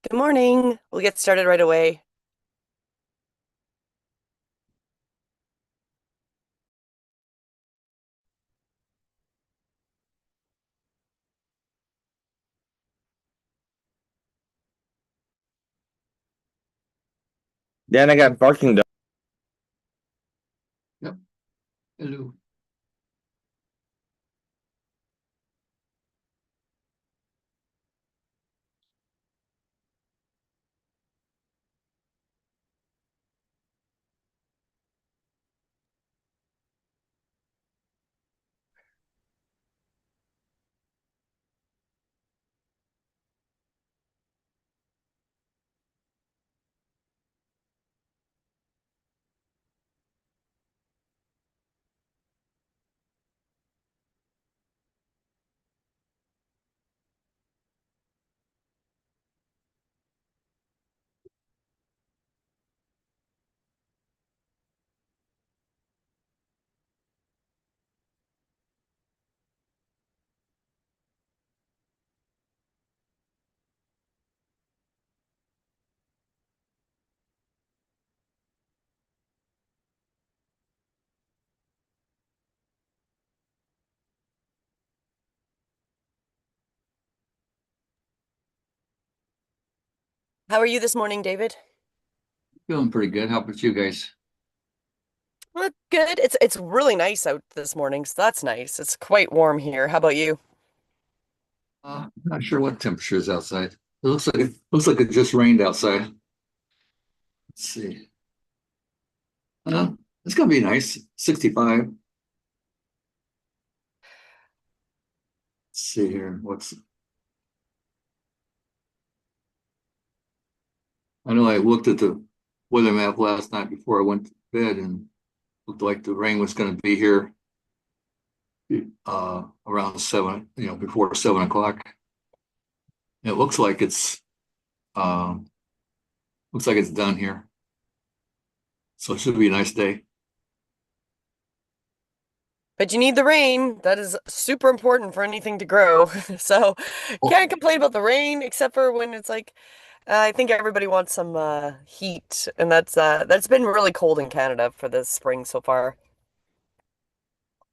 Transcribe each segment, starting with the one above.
Good morning. We'll get started right away. Then I got barking dog. Yep. Hello. How are you this morning, David? Feeling pretty good. How about you guys? Well, good. It's really nice out this morning, so that's nice. It's quite warm here. How about you? Not sure what temperature is outside. It looks like it just rained outside. Let's see. It's gonna be nice. 65. Let's see here. I know I looked at the weather map last night before I went to bed and looked like the rain was gonna be here around seven, before 7 o'clock. It um looks like it's done here. So it should be a nice day. But you need the rain. That is super important for anything to grow. So Oh, can't complain about the rain, except for when it's like I think everybody wants some heat, and that's been really cold in Canada for this spring so far.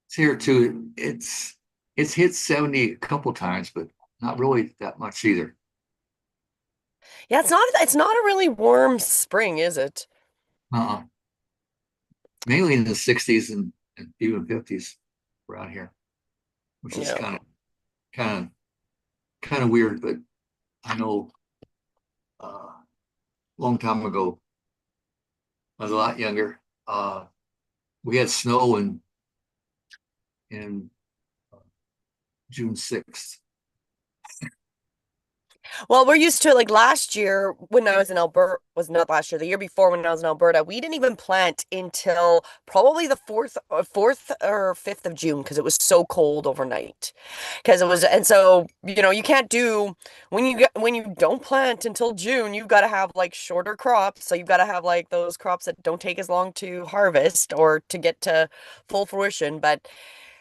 it's here too. It's hit 70 a couple times, but not really that much either. Yeah, it's not a really warm spring, is it? Uh-uh. Mainly in the 60s and even 50s around here, which is Yeah. kind of kind of weird. But I know a long time ago, I was a lot younger. We had snow in June 6th. Well, we're used to like last year when I was in Alberta, was not last year, the year before when I was in Alberta, we didn't even plant until probably the 4th or 5th of June because it was so cold overnight. Because it was, and so, you can't do when you don't plant until June, you've got to have like shorter crops. So you've got to have like those crops that don't take as long to harvest or to get to full fruition. But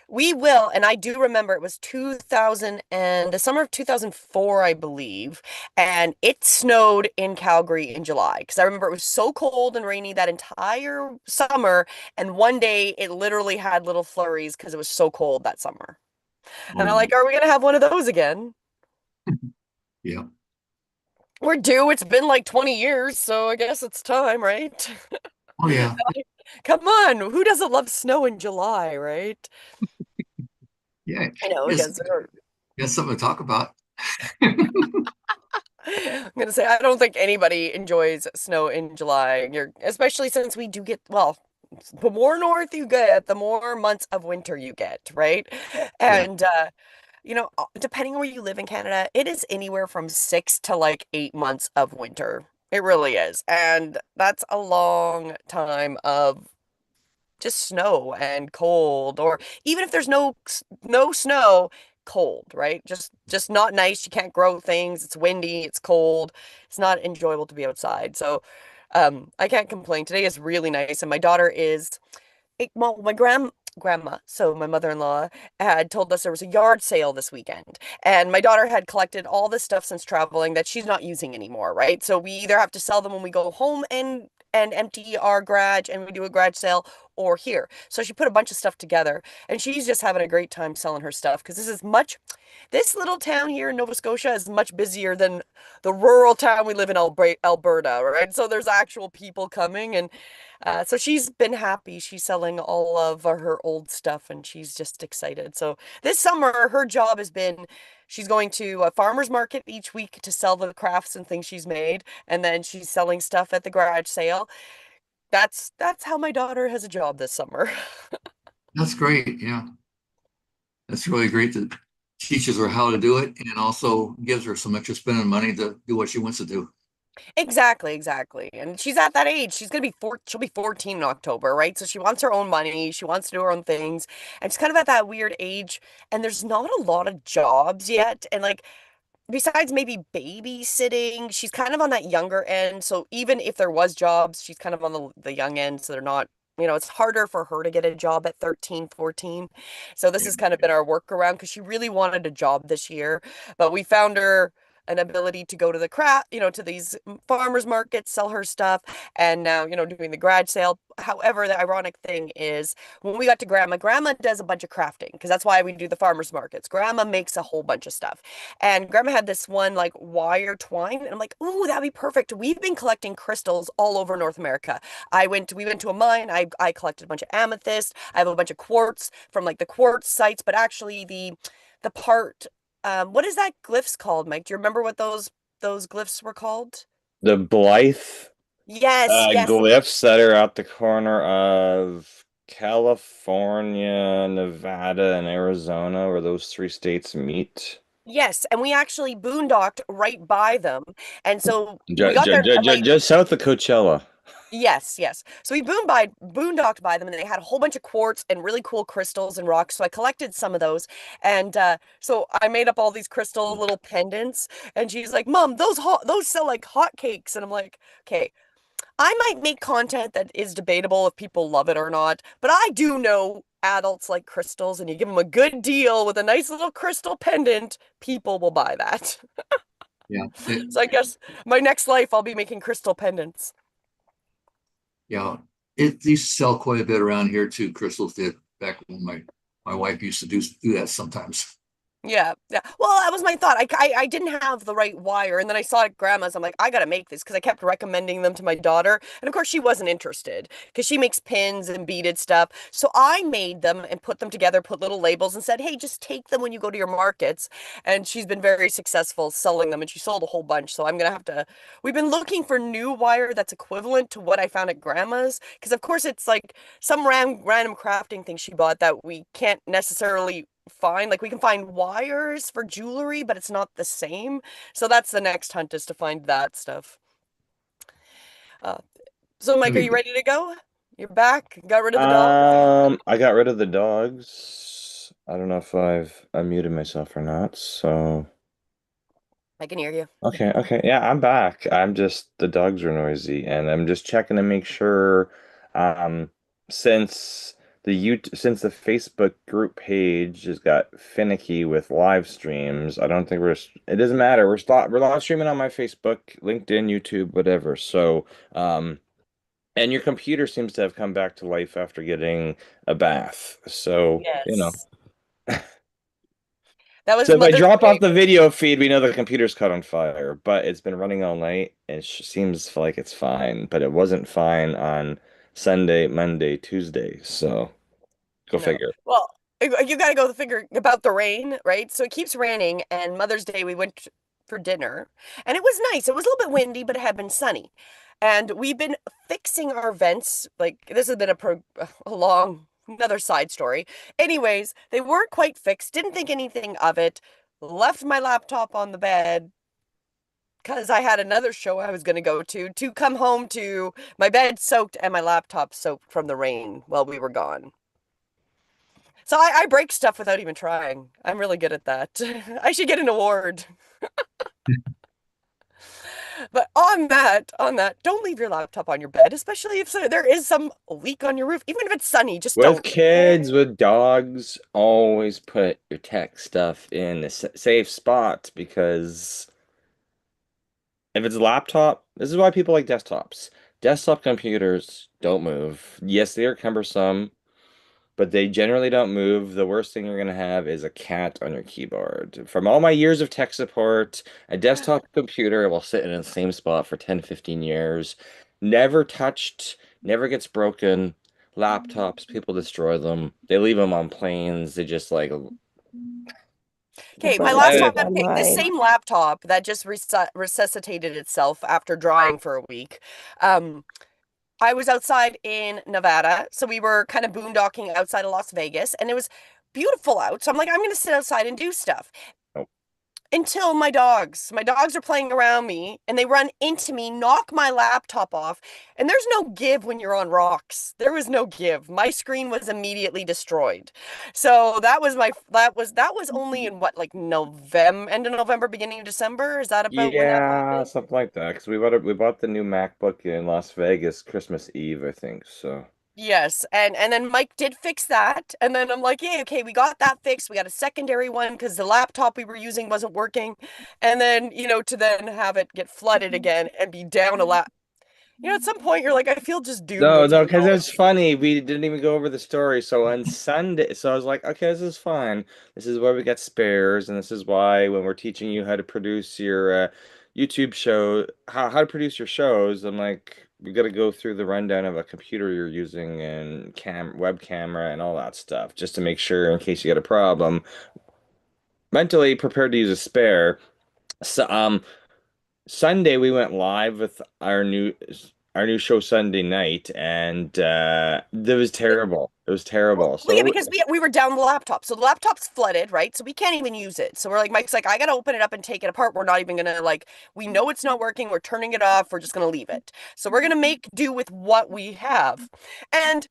we will, and I do remember it was 2000 and the summer of 2004, I believe, and it snowed in Calgary in July because I remember it was so cold and rainy that entire summer, and one day it literally had little flurries because it was so cold that summer. And I'm Oh, like, are we gonna have one of those again? yeah. We're due. It's been like 20 years, so I guess it's time, right? Oh, yeah. Come on, who doesn't love snow in July, right? Yeah. I know, Yes. because Got something to talk about. I'm gonna say I don't think anybody enjoys snow in July. Especially since we do get, well, the more north you get, the more months of winter you get, right? Yeah. And depending on where you live in Canada, it is anywhere from 6 to like 8 months of winter. It really is. And that's a long time of just snow and cold, or even if there's no snow, cold, right? Just not nice. You can't grow things. It's windy, it's cold. It's not enjoyable to be outside. So I can't complain. Today is really nice, and my daughter is well, grandma, so my mother-in-law, had told us there was a yard sale this weekend. And my daughter had collected all this stuff since traveling that she's not using anymore, right? So we either have to sell them when we go home and empty our garage and we do a garage sale or here. So she put a bunch of stuff together and she's just having a great time selling her stuff because this little town here in Nova Scotia is much busier than the rural town we live in Alberta, right? So there's actual people coming and so she's been happy. She's selling all of her old stuff and she's just excited. So this summer, her job has been she's going to a farmer's market each week to sell the crafts and things she's made. And then she's selling stuff at the garage sale. That's how my daughter has a job this summer. That's great. Yeah. That's really great that teaches her how to do it and also gives her some extra spending money to do what she wants to do. Exactly, exactly. And she's at that age. She'll be 14 in October, right? So she wants her own money. She wants to do her own things. And she's kind of at that weird age. And there's not a lot of jobs yet. And like besides maybe babysitting, she's kind of on that younger end. So even if there was jobs, she's kind of on the young end. So they're not, it's harder for her to get a job at 13, 14. So this Yeah. has kind of been our workaround because she really wanted a job this year. But we found her an ability to go to the to these farmers markets, sell her stuff, and now, doing the garage sale. However, the ironic thing is when we got to grandma does a bunch of crafting because that's why we do the farmers markets. Grandma makes a whole bunch of stuff. And grandma had this one like wire twine. And I'm like, ooh, that'd be perfect. We've been collecting crystals all over North America. We went to a mine. I collected a bunch of amethyst. I have a bunch of quartz from like the quartz sites, but actually the part what is that glyphs called, Mike? Do you remember what those glyphs were called? The Blythe Yes, yes, glyphs that are out the corner of California, Nevada, and Arizona, where those three states meet. yes. And we actually boondocked right by them. And so we got there late. Just south of Coachella. Yes, yes. So we boondocked by them, and they had a whole bunch of quartz and really cool crystals and rocks. So I collected some of those, and so I made up all these crystal little pendants. And she's like, "Mom, those sell like hotcakes." And I'm like, "Okay, I might make content that is debatable if people love it or not, but I do know adults like crystals, and you give them a good deal with a nice little crystal pendant, people will buy that." Yeah. So I guess my next life, I'll be making crystal pendants. Yeah. It used to sell quite a bit around here too. Crystals did back when my wife used to do that sometimes. Yeah, yeah. Well, that was my thought. I didn't have the right wire, and then I saw it at grandma's. I'm like, I gotta make this because I kept recommending them to my daughter, and of course she wasn't interested because she makes pins and beaded stuff. So I made them and put them together, put little labels, and said, "Hey, just take them when you go to your markets." And she's been very successful selling them, and she sold a whole bunch. So I'm gonna have to. We've been looking for new wire that's equivalent to what I found at grandma's, because of course it's like some random crafting thing she bought that we can't necessarily find. Like we can find wires for jewelry, but it's not the same. So that's the next hunt is to find that stuff. Uh, so Mike, are That'd you be ready to go? You're back? Got rid of the dogs? I got rid of the dogs. I don't know if I've unmuted myself or not, so I can hear you. okay. Yeah, I'm back. I'm just the dogs are noisy and I'm just checking to make sure um since since the Facebook group page has got finicky with live streams, I don't think it doesn't matter. We're live streaming on my Facebook, LinkedIn, YouTube, whatever. So, and your computer seems to have come back to life after getting a bath. So, Yes. That was So if I Mother's drop Day. off the video feed, we know the computer's caught on fire, but it's been running all night and seems like it's fine, but it wasn't fine on Sunday, Monday, Tuesday. So go No. figure. Well, you got to go figure about the rain, right? So it keeps raining, and Mother's Day we went for dinner, and it was nice. It was a little bit windy, but it had been sunny. And we've been fixing our vents. Like this has been a long another side story. Anyways, they weren't quite fixed. Didn't think anything of it. Left my laptop on the bed because I had another show I was going to go to come home to my bed soaked and my laptop soaked from the rain while we were gone. So I break stuff without even trying. I'm really good at that. I should get an award. But on that, don't leave your laptop on your bed, especially if there is some leak on your roof. Even if it's sunny, just With don't. kids, with dogs, always put your tech stuff in a safe spot because if it's a laptop, this is why people like desktops. Desktop computers don't move. Yes, they are cumbersome, but they generally don't move. The worst thing you're going to have is a cat on your keyboard. From all my years of tech support, a desktop computer will sit in the same spot for 10, 15 years. Never touched, never gets broken. Laptops, people destroy them. They leave them on planes. They just like, My Okay, my brother last did time, it on okay, the mine. same laptop that just resuscitated itself after drying for a week. Um, I was outside in Nevada, so we were kind of boondocking outside of Las Vegas, and it was beautiful out. So I'm like, I'm gonna sit outside and do stuff. oh, Until my dogs are playing around me and they run into me, knock my laptop off, and there's no give when you're on rocks. There was no give. My screen was immediately destroyed. So that was only in what, like November, end of November, beginning of December? Is that about when that yeah, happened? something like that. Because we bought the new MacBook in Las Vegas Christmas Eve, I think. So. Yes, and then Mike did fix that, and then I'm like, yeah, okay, we got that fixed. We got a secondary one because the laptop we were using wasn't working, and then to then have it get flooded again and be down a lot. At some point you're like, I feel just doomed No, with no, because technology. it's funny. We didn't even go over the story. So on Sunday, so I was like, okay, this is fine. This is why we got spares, and this is why when we're teaching you how to produce your YouTube show, how to produce your shows, I'm like, we got to go through the rundown of a computer you're using and web camera and all that stuff, just to make sure in case you get a problem. Mentally prepared to use a spare. So, Sunday we went live with our new show Sunday night, and it was terrible. It was terrible. Well, yeah, So because we were down the laptop, so the laptop's flooded, right? So we can't even use it. So we're like, Mike's like, I gotta open it up and take it apart. We're not even gonna like, we know it's not working. We're turning it off. We're just gonna leave it. So we're gonna make do with what we have, and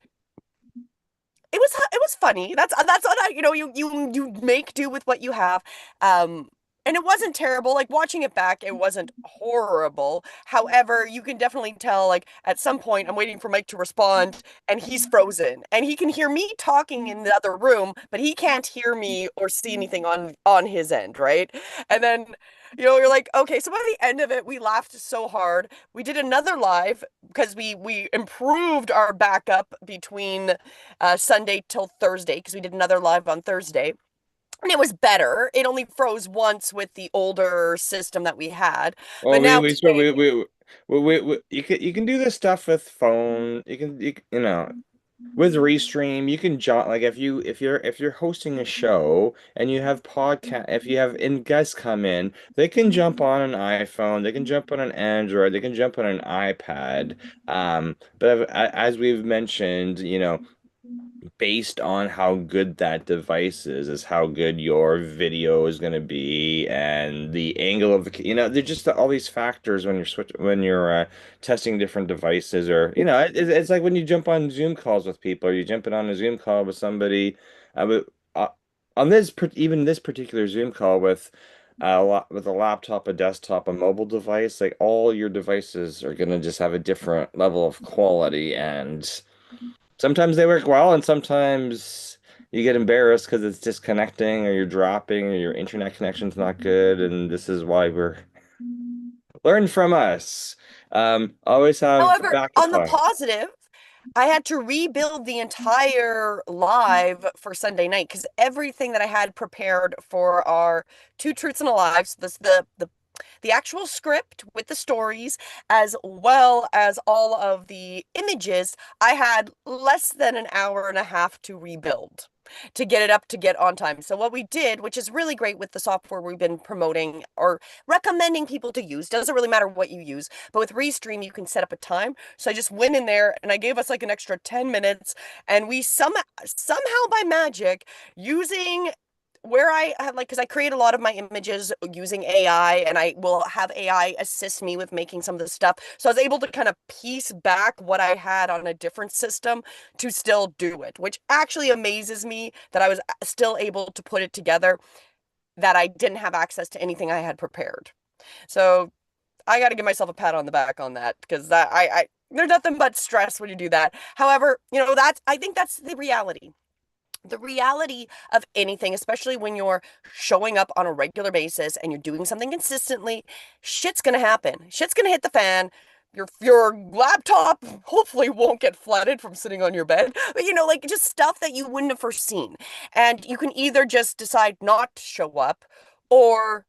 it was funny. That's what you make do with what you have. Um and it wasn't terrible. Like watching it back, it wasn't horrible. However, you can definitely tell like at some point I'm waiting for Mike to respond and he's frozen. And he can hear me talking in the other room, but he can't hear me or see anything on his end, right? And then you're like, okay, so by the end of it, we laughed so hard. We did another live because we improved our backup between Sunday till Thursday because we did another live on Thursday. And it was better. It only froze once with the older system that we had. well, But we now we so today, you can do this stuff with phone. With Restream, you can jump like if you're hosting a show and you have podcast if you have in guests come in, they can jump on an iPhone, they can jump on an Android, they can jump on an iPad. But as we've mentioned, based on how good that device is how good your video is going to be and the angle of there's just all these factors when you're testing different devices or it's like when you jump on Zoom calls with people or you jumping on a Zoom call with somebody but, on even this particular Zoom call with a laptop, a desktop, a mobile device, like all your devices are going to just have a different level of quality and sometimes they work well, and sometimes you get embarrassed because it's disconnecting or you're dropping or your internet connection's not good. And this is why we're learn from us. Always have however, backup on the plan. positive, I had to rebuild the entire live for Sunday night because everything that I had prepared for our two truths and a lie, so this the actual script with the stories as well as all of the images, I had less than an hour and a half to rebuild to get it up to get on time. So what we did, which is really great with the software we've been promoting or recommending people to use, doesn't really matter what you use, but with Restream you can set up a time. So I just went in there and I gave us like an extra 10 minutes and we somehow by magic using where I had like, because I create a lot of my images using AI and I will have AI assist me with making some of the stuff. So I was able to kind of piece back what I had on a different system to still do it, which actually amazes me that I was still able to put it together, that I didn't have access to anything I had prepared. So I got to give myself a pat on the back on that because I there's nothing but stress when you do that. However, I think that's the reality. The reality of anything, especially when you're showing up on a regular basis and you're doing something consistently, shit's gonna happen. Shit's gonna hit the fan. Your laptop hopefully won't get flooded from sitting on your bed, but like just stuff that you wouldn't have foreseen. And you can either just decide not to show up, or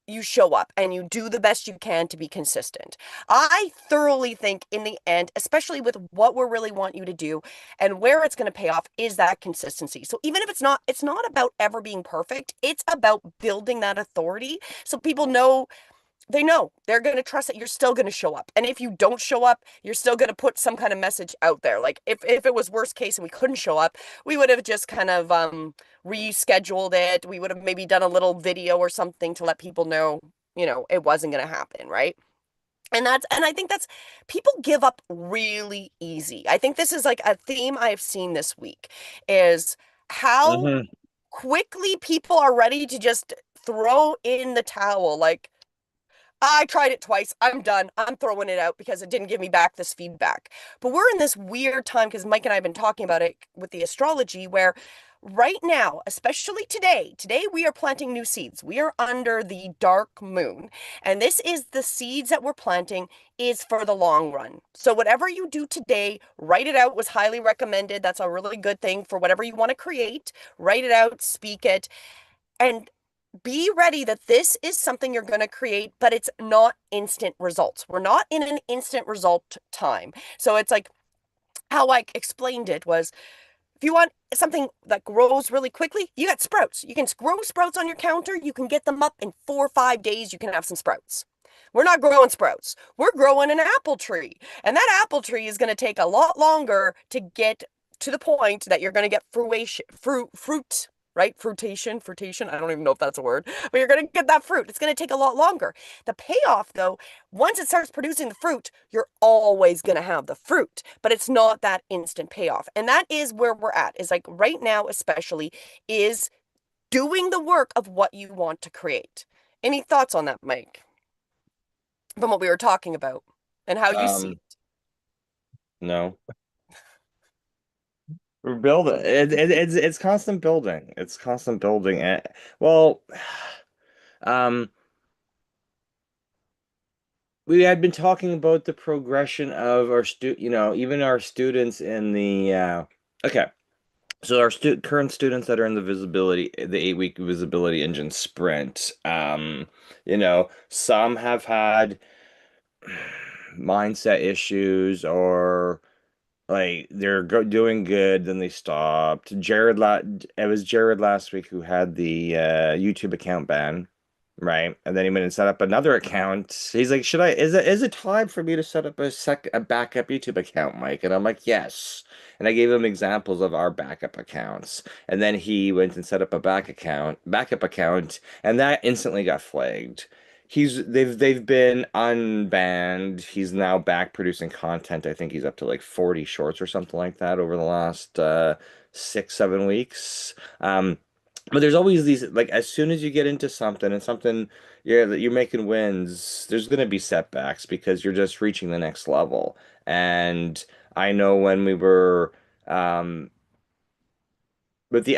you show up and you do the best you can to be consistent. I thoroughly think in the end, especially with what we really want you to do and where it's going to pay off, is that consistency. So even if it's not about ever being perfect, it's about building that authority so people know, they know they're going to trust that you're still going to show up. And if you don't show up, you're still going to put some kind of message out there. Like if it was worst case and we couldn't show up, we would have just kind of rescheduled it. We would have maybe done a little video or something to let people know, it wasn't going to happen, right? And I think that's, people give up really easy. I think this is like a theme I've seen this week, is how Hmm. quickly people are ready to just throw in the towel. Like, I tried it twice. I'm done. I'm throwing it out because it didn't give me back this feedback. But we're in this weird time because Mike and I have been talking about it with the astrology, where right now, especially today we are planting new seeds. We are under the dark moon. And this is the seeds that we're planting is for the long run. So whatever you do today, write it out, was highly recommended. That's a really good thing for whatever you want to create. Write it out, speak it, and be ready that this is something you're going to create, but it's not instant results. We're not in an instant result time. So it's like, how I explained it was, if you want something that grows really quickly, you got sprouts. You can grow sprouts on your counter. You can get them up in 4 or 5 days. You can have some sprouts. We're not growing sprouts. We're growing an apple tree. And that apple tree is going to take a lot longer to get to the point that you're going to get fruit, right? Fruitation. I don't even know if that's a word, but you're going to get that fruit. It's going to take a lot longer. The payoff, though, once it starts producing the fruit, you're always going to have the fruit, but it's not that instant payoff. And that is where we're at, is like right now, especially, is doing the work of what you want to create. Any thoughts on that, Mike? From what we were talking about and how you see Um, it. no. We're building. It's constant building. It's constant building. Well, um, we had been talking about the progression of our even our students in the okay. So our current students that are in the 8-week visibility engine sprint, some have had mindset issues, or like they're doing good, then they stopped. It was Jared last week who had the YouTube account ban, right? And then he went and set up another account. He's like, "Should I? Is it time for me to set up a backup YouTube account, Mike?" And I'm like, "Yes." And I gave him examples of our backup accounts. And then he went and set up a backup account, and that instantly got flagged. They've been unbanned. He's now back producing content. I think he's up to like 40 shorts or something like that over the last 6, 7 weeks. But there's always these, like, as soon as you get into something and something, that you're making wins, there's gonna be setbacks because you're just reaching the next level. And I know when we were um with the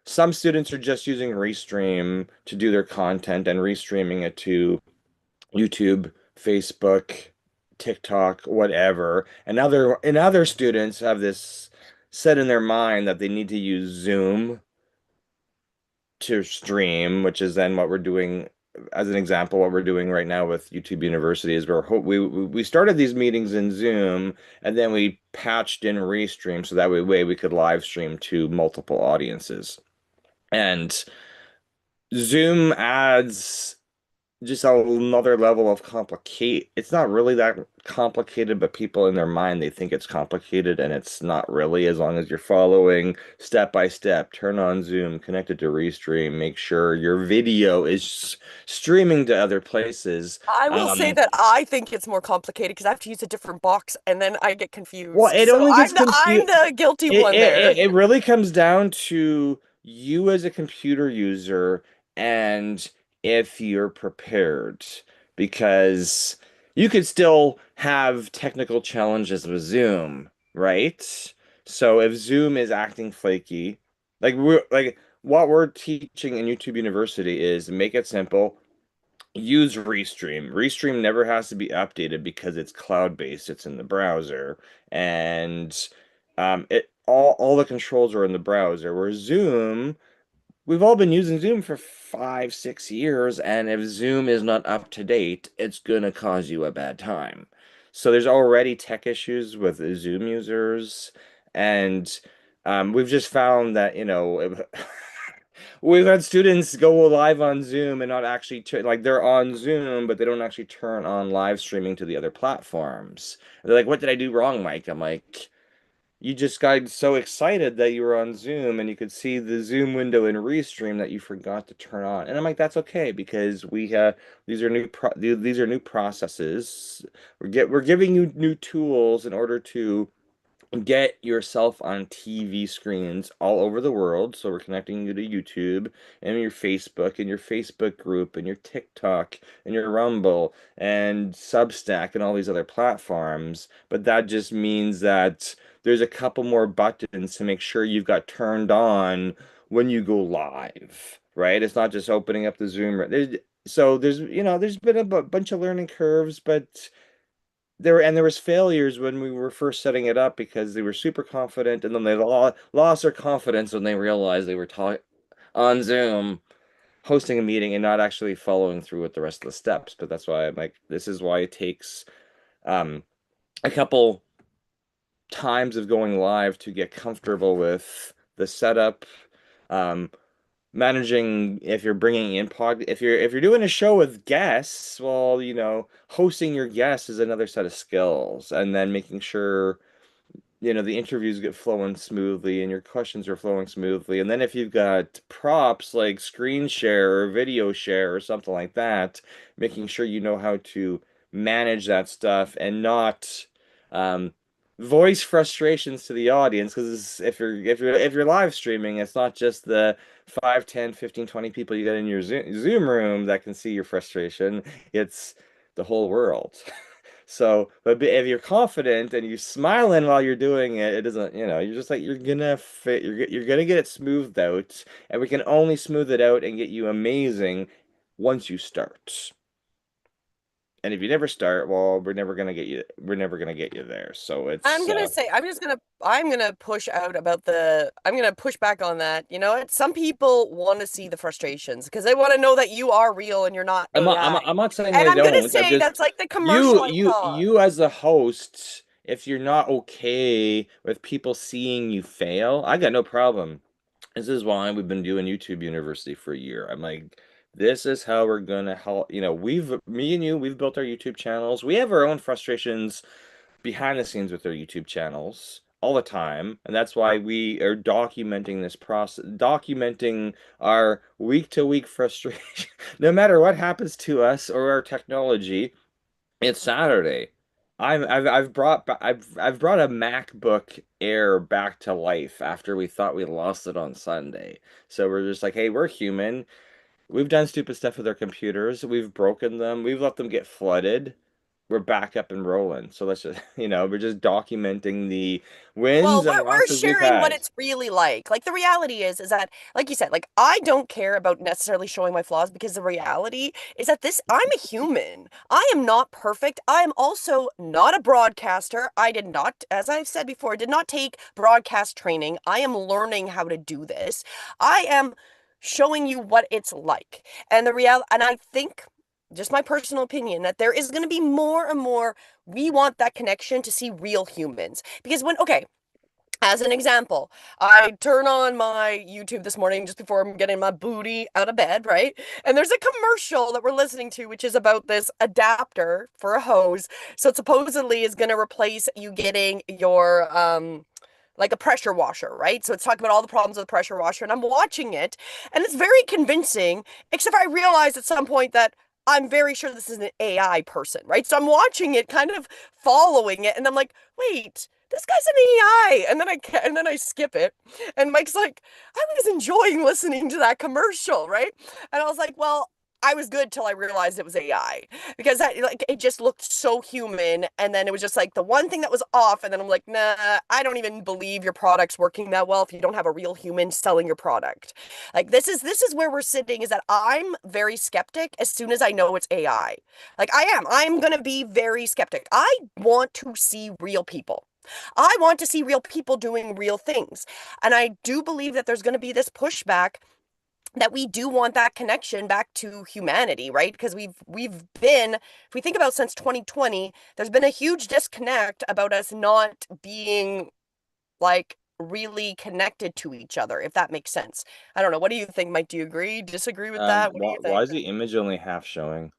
some students are just using Restream to do their content and restreaming it to YouTube, Facebook, TikTok, whatever. And other students have this set in their mind that they need to use Zoom to stream, which is then what we're doing. As an example, what we're doing right now with YouTube University is we started these meetings in Zoom, and then we patched in Restream so that way we could live stream to multiple audiences. And Zoom adds just another level of complicate. It's not really that complicated, but people in their mind, they think it's complicated, and it's not really, as long as you're following step by step. Turn on Zoom, connect it to Restream, make sure your video is streaming to other places. I will say Um, that I think it's more complicated because I have to use a different box and then I get well, confused. it So only gets I'm confused. the guilty one there. It really comes down to you as a computer user, and if you're prepared. because you could still have technical challenges with Zoom, right? So if Zoom is acting flaky, like what we're teaching in YouTube University is make it simple, use Restream. Restream never has to be updated because it's cloud-based. It's in the browser, and it all the controls are in the browser. Where Zoom, we've all been using Zoom for 5, 6 years, and if Zoom is not up to date, it's gonna cause you a bad time. So there's already tech issues with Zoom users, and we've just found that, we've had students go live on Zoom and not actually like they're on Zoom, but they don't actually turn on live streaming to the other platforms. They're like, "What did I do wrong, Mike?" I'm like, you just got so excited that you were on Zoom and you could see the Zoom window in Restream that you forgot to turn on. And I'm like, that's okay because we have these are new processes. We're giving you new tools in order to get yourself on TV screens all over the world. So we're connecting you to YouTube and your Facebook and your Facebook group and your TikTok and your Rumble and Substack and all these other platforms. But that just means that there's a couple more buttons to make sure you've got turned on when you go live, right? It's not just opening up the Zoom. There's been a bunch of learning curves, but there was failures when we were first setting it up because they were super confident and then they lost their confidence when they realized they were on Zoom hosting a meeting and not actually following through with the rest of the steps. But that's why I'm like, this is why it takes um, a couple times of going live to get comfortable with the setup. Um, Managing if you're bringing in if you're doing a show with guests, well, hosting your guests is another set of skills, and then making sure the interviews get flowing smoothly and your questions are flowing smoothly. And then if you've got props like screen share or video share or something like that, making sure you know how to manage that stuff and not um, voice frustrations to the audience. Because if you're live streaming, it's not just the 5, 10, 15, 20 people you got in your Zoom room that can see your frustration. It's the whole world. So, but if you're confident and you're smiling while you're doing it, it doesn't, you're just like you're gonna fit, you're gonna get it smoothed out, and we can only smooth it out and get you amazing once you start. And if you never start, well, we're never gonna get you there. So I'm it's gonna say I'm gonna push back on that. You know what? Some people want to see the frustrations because they want to know that you are real and you're not I'm not, I'm AI. not, I'm not saying And they I'm gonna don't. I'm say just that's like the you commercial I you saw. you as the host, if you're not okay with people seeing you fail, I got no problem. This is why we've been doing YouTube University for a year. I'm like, this is how we're gonna help. Me and you, we've built our YouTube channels. We have our own frustrations behind the scenes with our YouTube channels all the time, and that's why we are documenting this process, documenting our week to week frustration. No matter what happens to us or our technology, it's Saturday. I've brought a MacBook Air back to life after we thought we lost it on Sunday. So we're just like, hey, we're human. We've done stupid stuff with our computers. We've broken them. We've let them get flooded. We're back up and rolling. So let's just, we're just documenting the Well, wins and we're losses we've sharing what had. it's really like. Like the reality is that, like you said, like I don't care about necessarily showing my flaws because the reality is that I'm a human. I am not perfect. I am also not a broadcaster. I did not, as I've said before, did not take broadcast training. I am learning how to do this. I am showing you what it's like. And I think just my personal opinion that there is going to be more and more we want that connection to see real humans because okay, as an example, I turn on my YouTube this morning just before I'm getting my booty out of bed, right? And there's a commercial that we're listening to, which is about this adapter for a hose. So it supposedly is going to replace you getting your, like a pressure washer, right? So it's talking about all the problems with the pressure washer. And I'm watching it, and it's very convincing, except I realized at some point that I'm very sure this is an AI person, right? So I'm watching it, kind of following it, and I'm like, wait, this guy's an AI. And then I skip it. And Mike's like, I was enjoying listening to that commercial, right? And I was like, well, I was good till I realized it was AI because like it just looked so human, and then it was just like the one thing that was off, and then I'm like, nah, I don't even believe your product's working that well if you don't have a real human selling your product. Like this is where we're sitting, is that I'm very skeptic as soon as I know it's AI. Like I'm gonna be very skeptic. I want to see real people. I want to see real people doing real things. And I do believe that there's going to be this pushback, that we do want that connection back to humanity, right? Because we've been, if we think about since 2020, there's been a huge disconnect about us not being like really connected to each other, if that makes sense. I don't know. What do you think, Mike? Do you agree? Disagree with that? What do you Why think? is the image only half showing?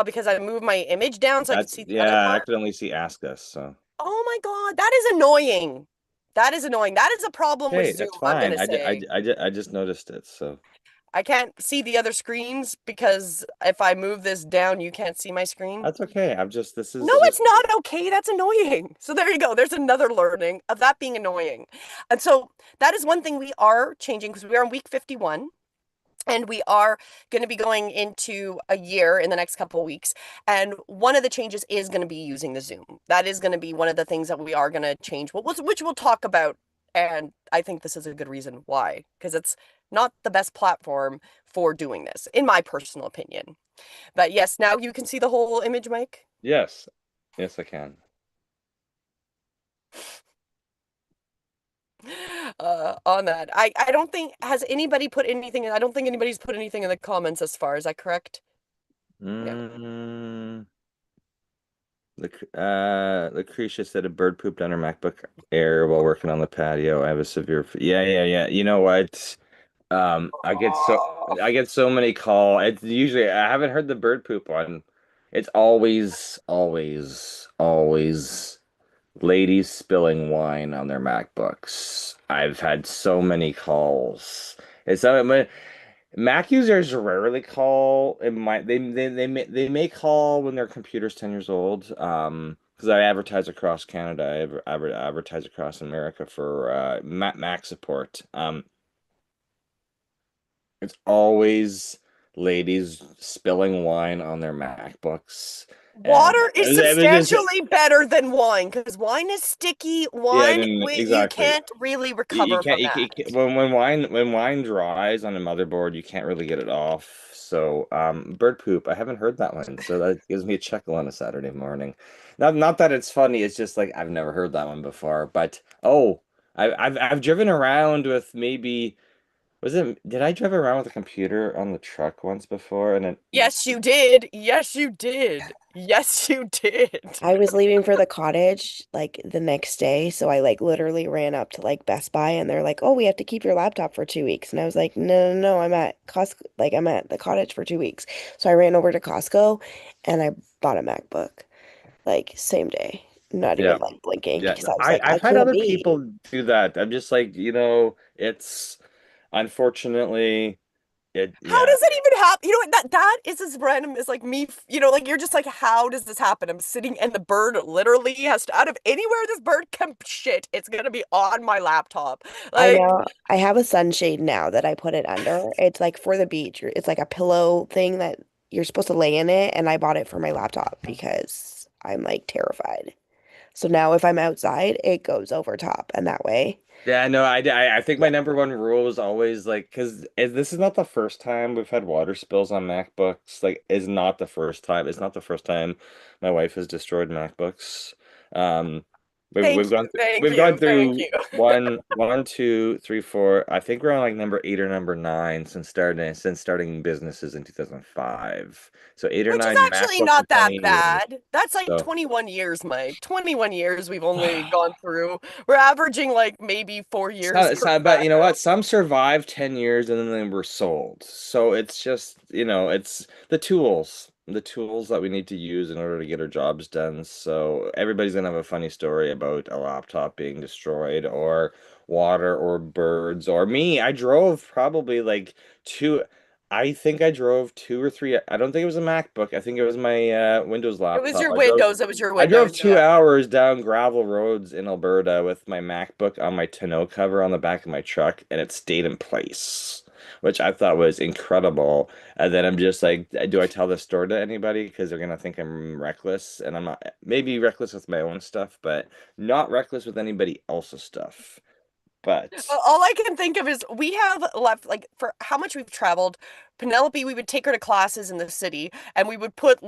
Because I moved my image down so I could That's see the other yeah, I part. could only see ask us, so Oh my God, that is annoying. That is annoying. That is a problem with hey, Zoom, that's I'm fine. gonna say. I just noticed it, so I can't see the other screens because if I move this down, you can't see my screen. that's okay. I'm just this No, is it's just not okay. That's annoying. So there you go. There's another learning of that being annoying. And so that is one thing we are changing because we are on week 51 and we are going to be going into a year in the next couple of weeks. And one of the changes is going to be using the Zoom. That is going to be one of the things that we are going to change, which we'll talk about. And I think this is a good reason why, because it's not the best platform for doing this, in my personal opinion. But yes, now you can see the whole image, Mike. yes. Yes, I can. On that. I don't think has anybody put anything I don't think anybody's put anything in the comments as far. Is that correct? No. Mm, Lucretia said a bird pooped on her MacBook Air while working on the patio. I have a yeah. You know what? Oh. I get so many calls. It's usually I haven't heard the bird poop one. It's always ladies spilling wine on their MacBooks. I've had so many calls. It's not Mac users rarely call. It might they may call when their computer's 10 years old. Because I advertise across Canada, advertise across America for Mac support. It's always ladies spilling wine on their MacBooks, and Water is it was just substantially better than wine because wine is sticky. yeah, Wine, no, you exactly. can't really You recover can't, from that. when wine dries on a motherboard, you can't really get it off. So, bird poop, I haven't heard that one, so that gives me a chuckle on a Saturday morning. Not that it's funny, it's just like I've never heard that one before. But oh, I've driven around with maybe did I drive around with a computer on the truck once before and it Yes, you did. Yes, you did. Yes, you did. I was leaving for the cottage like the next day, so I like literally ran up to like Best Buy and they're like, "Oh, we have to keep your laptop for 2 weeks." And I was like, "No, no, no, I'm at Costco, like I'm at the cottage for 2 weeks." So I ran over to Costco and I bought a MacBook like same day, not even yeah. like blinking Yeah, because I was like, I I've had can't other be. people do that. I'm just like, it's unfortunately How yeah. does it even happen? You know what? That is as random as like me. Like you're just like, how does this happen? I'm sitting and the bird literally has to, out of anywhere this bird can shit, it's gonna be on my laptop. I Like, know I have a sunshade now that I put it under. It's like for the beach. It's like a pillow thing that you're supposed to lay in it, and I bought it for my laptop because I'm like terrified. So now if I'm outside, it goes over top, and that way. Yeah, no, I think Yeah. my number one rule is always like, because this is not the first time we've had water spills on MacBooks. Like, is not the first time. It's not the first time my wife has destroyed MacBooks. Um, thank you, thank we've you, gone thank through you. one, two, three, four. I think we're on like number 8 or number 9 since starting businesses in 2005. So 8 or Which is 9 actually MacBooks in not that 20 years. bad. That's like So. 21 years, Mike. 21 years we've only gone through. We're averaging like maybe 4 years per But Mac. you know what? Some survive 10 years and then they were sold. So it's just, it's the tools that we need to use in order to get our jobs done. So everybody's gonna have a funny story about a laptop being destroyed or water or birds or me. I drove probably like two, I think I drove 2 or 3. I don't think it was a MacBook. I think it was my Windows It was laptop. your Windows. It was your I drove Windows. two Yeah. hours down gravel roads in Alberta with my MacBook on my tonneau cover on the back of my truck, and it stayed in place. which I thought was incredible. And then I'm just like, do I tell this story to anybody? Because they're gonna think I'm reckless, and I'm not. Maybe reckless with my own stuff, but not reckless with anybody else's stuff. But All I can think of is we have left, like, for how much we've traveled. Penelope, we would take her to classes in the city, and we would put.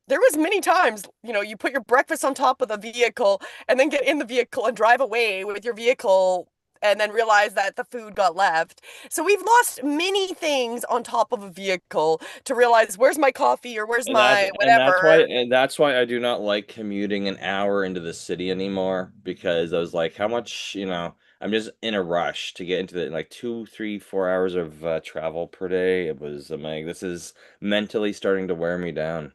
There was many times, you put your breakfast on top of the vehicle, and then get in the vehicle and drive away with your vehicle, and then realize that the food got left. So we've lost many things on top of a vehicle to realize where's my coffee or where's and that's my and that's why whatever. and that's why I do not like commuting an hour into the city anymore because I was like, how much, I'm just in a rush to get into the like 2, 3, 4 hours of travel per day. I'm like, this is mentally starting to wear me down.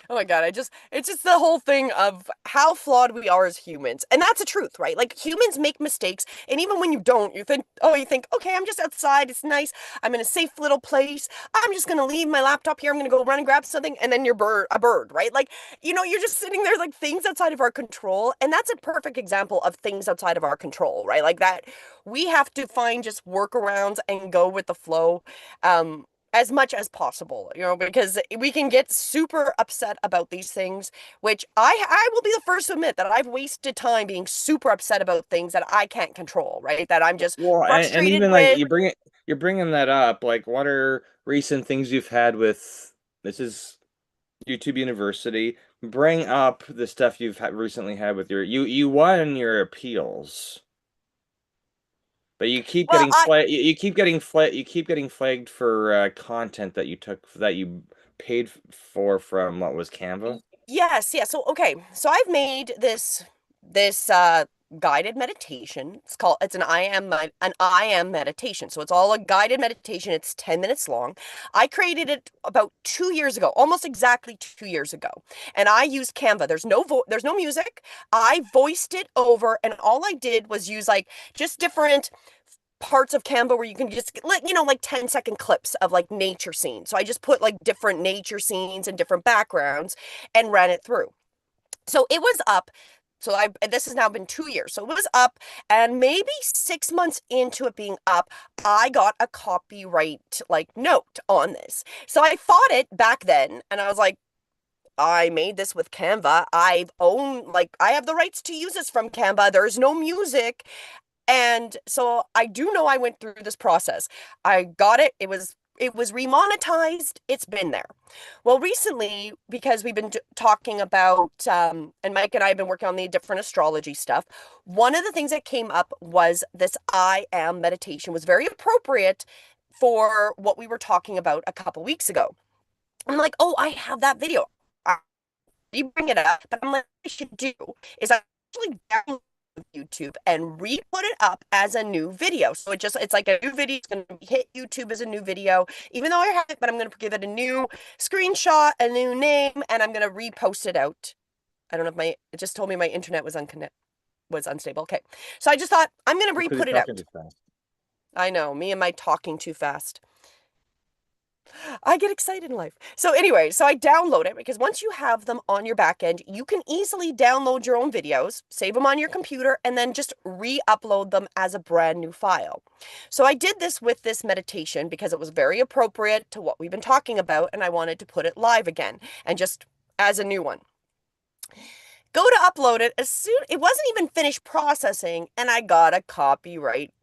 Oh my God, it's just the whole thing of how flawed we are as humans. And that's the truth, right? Like humans make mistakes, and even when you don't, you think, okay, I'm just outside, it's nice, I'm in a safe little place, I'm just gonna leave my laptop here, I'm gonna go run and grab something, and then you're a bird, right? Like, you're just sitting there like things outside of our control, and that's a perfect example of things outside of our control, right? Like that we have to find just workarounds and go with the flow. As much as possible, because we can get super upset about these things, which I will be the first to admit that I've wasted time being super upset about things that I can't control, right? That I'm just Well, and frustrated even like with. you're bringing that up. Like, what are recent things you've had with this is YouTube University? Bring up the stuff you've recently had with you won your appeals. But you keep Well, getting flagged. You keep getting flagged for content that you took that you paid for from what was Canva. yes, yeah. So okay, so I've made this guided meditation. It's an I am meditation. So it's all a guided meditation. It's 10 minutes long. I created it about 2 years ago, almost exactly 2 years ago. And I used Canva. There's no music. I voiced it over, and all I did was use like just different parts of Canva where you can just like 10-second clips of like nature scenes. So I just put like different nature scenes and different backgrounds and ran it through. So it was up. So this has now been 2 years. So it was up, and maybe 6 months into it being up, I got a copyright like note on this. So I fought it back then, and I was like, I made this with Canva. I have the rights to use this from Canva. There's no music. And so I do know I went through this process. I got it. It was remonetized. It's been there. Well, recently, because we've been talking about, and Mike and I have been working on the different astrology stuff, one of the things that came up was this I am meditation was very appropriate for what we were talking about a couple weeks ago. I'm like, oh, I have that video. You bring it up, but I'm like, what I should do is actually download YouTube and re-put it up as a new video. So it's like a new video. It's going to hit YouTube as a new video, even though I have it, but I'm going to give it a new screenshot, a new name, and I'm going to repost it out. I don't know if it just told me my internet was unstable. Okay. So I just thought I'm going to Because you're re-put it talking out. too fast. I know, me and my talking too fast. I get excited in life. So anyway, so I download it because once you have them on your back end, you can easily download your own videos, save them on your computer, and then just re-upload them as a brand new file. So I did this with this meditation because it was very appropriate to what we've been talking about, and I wanted to put it live again and just as a new one. Go to upload it it wasn't even finished processing, and I got a copyright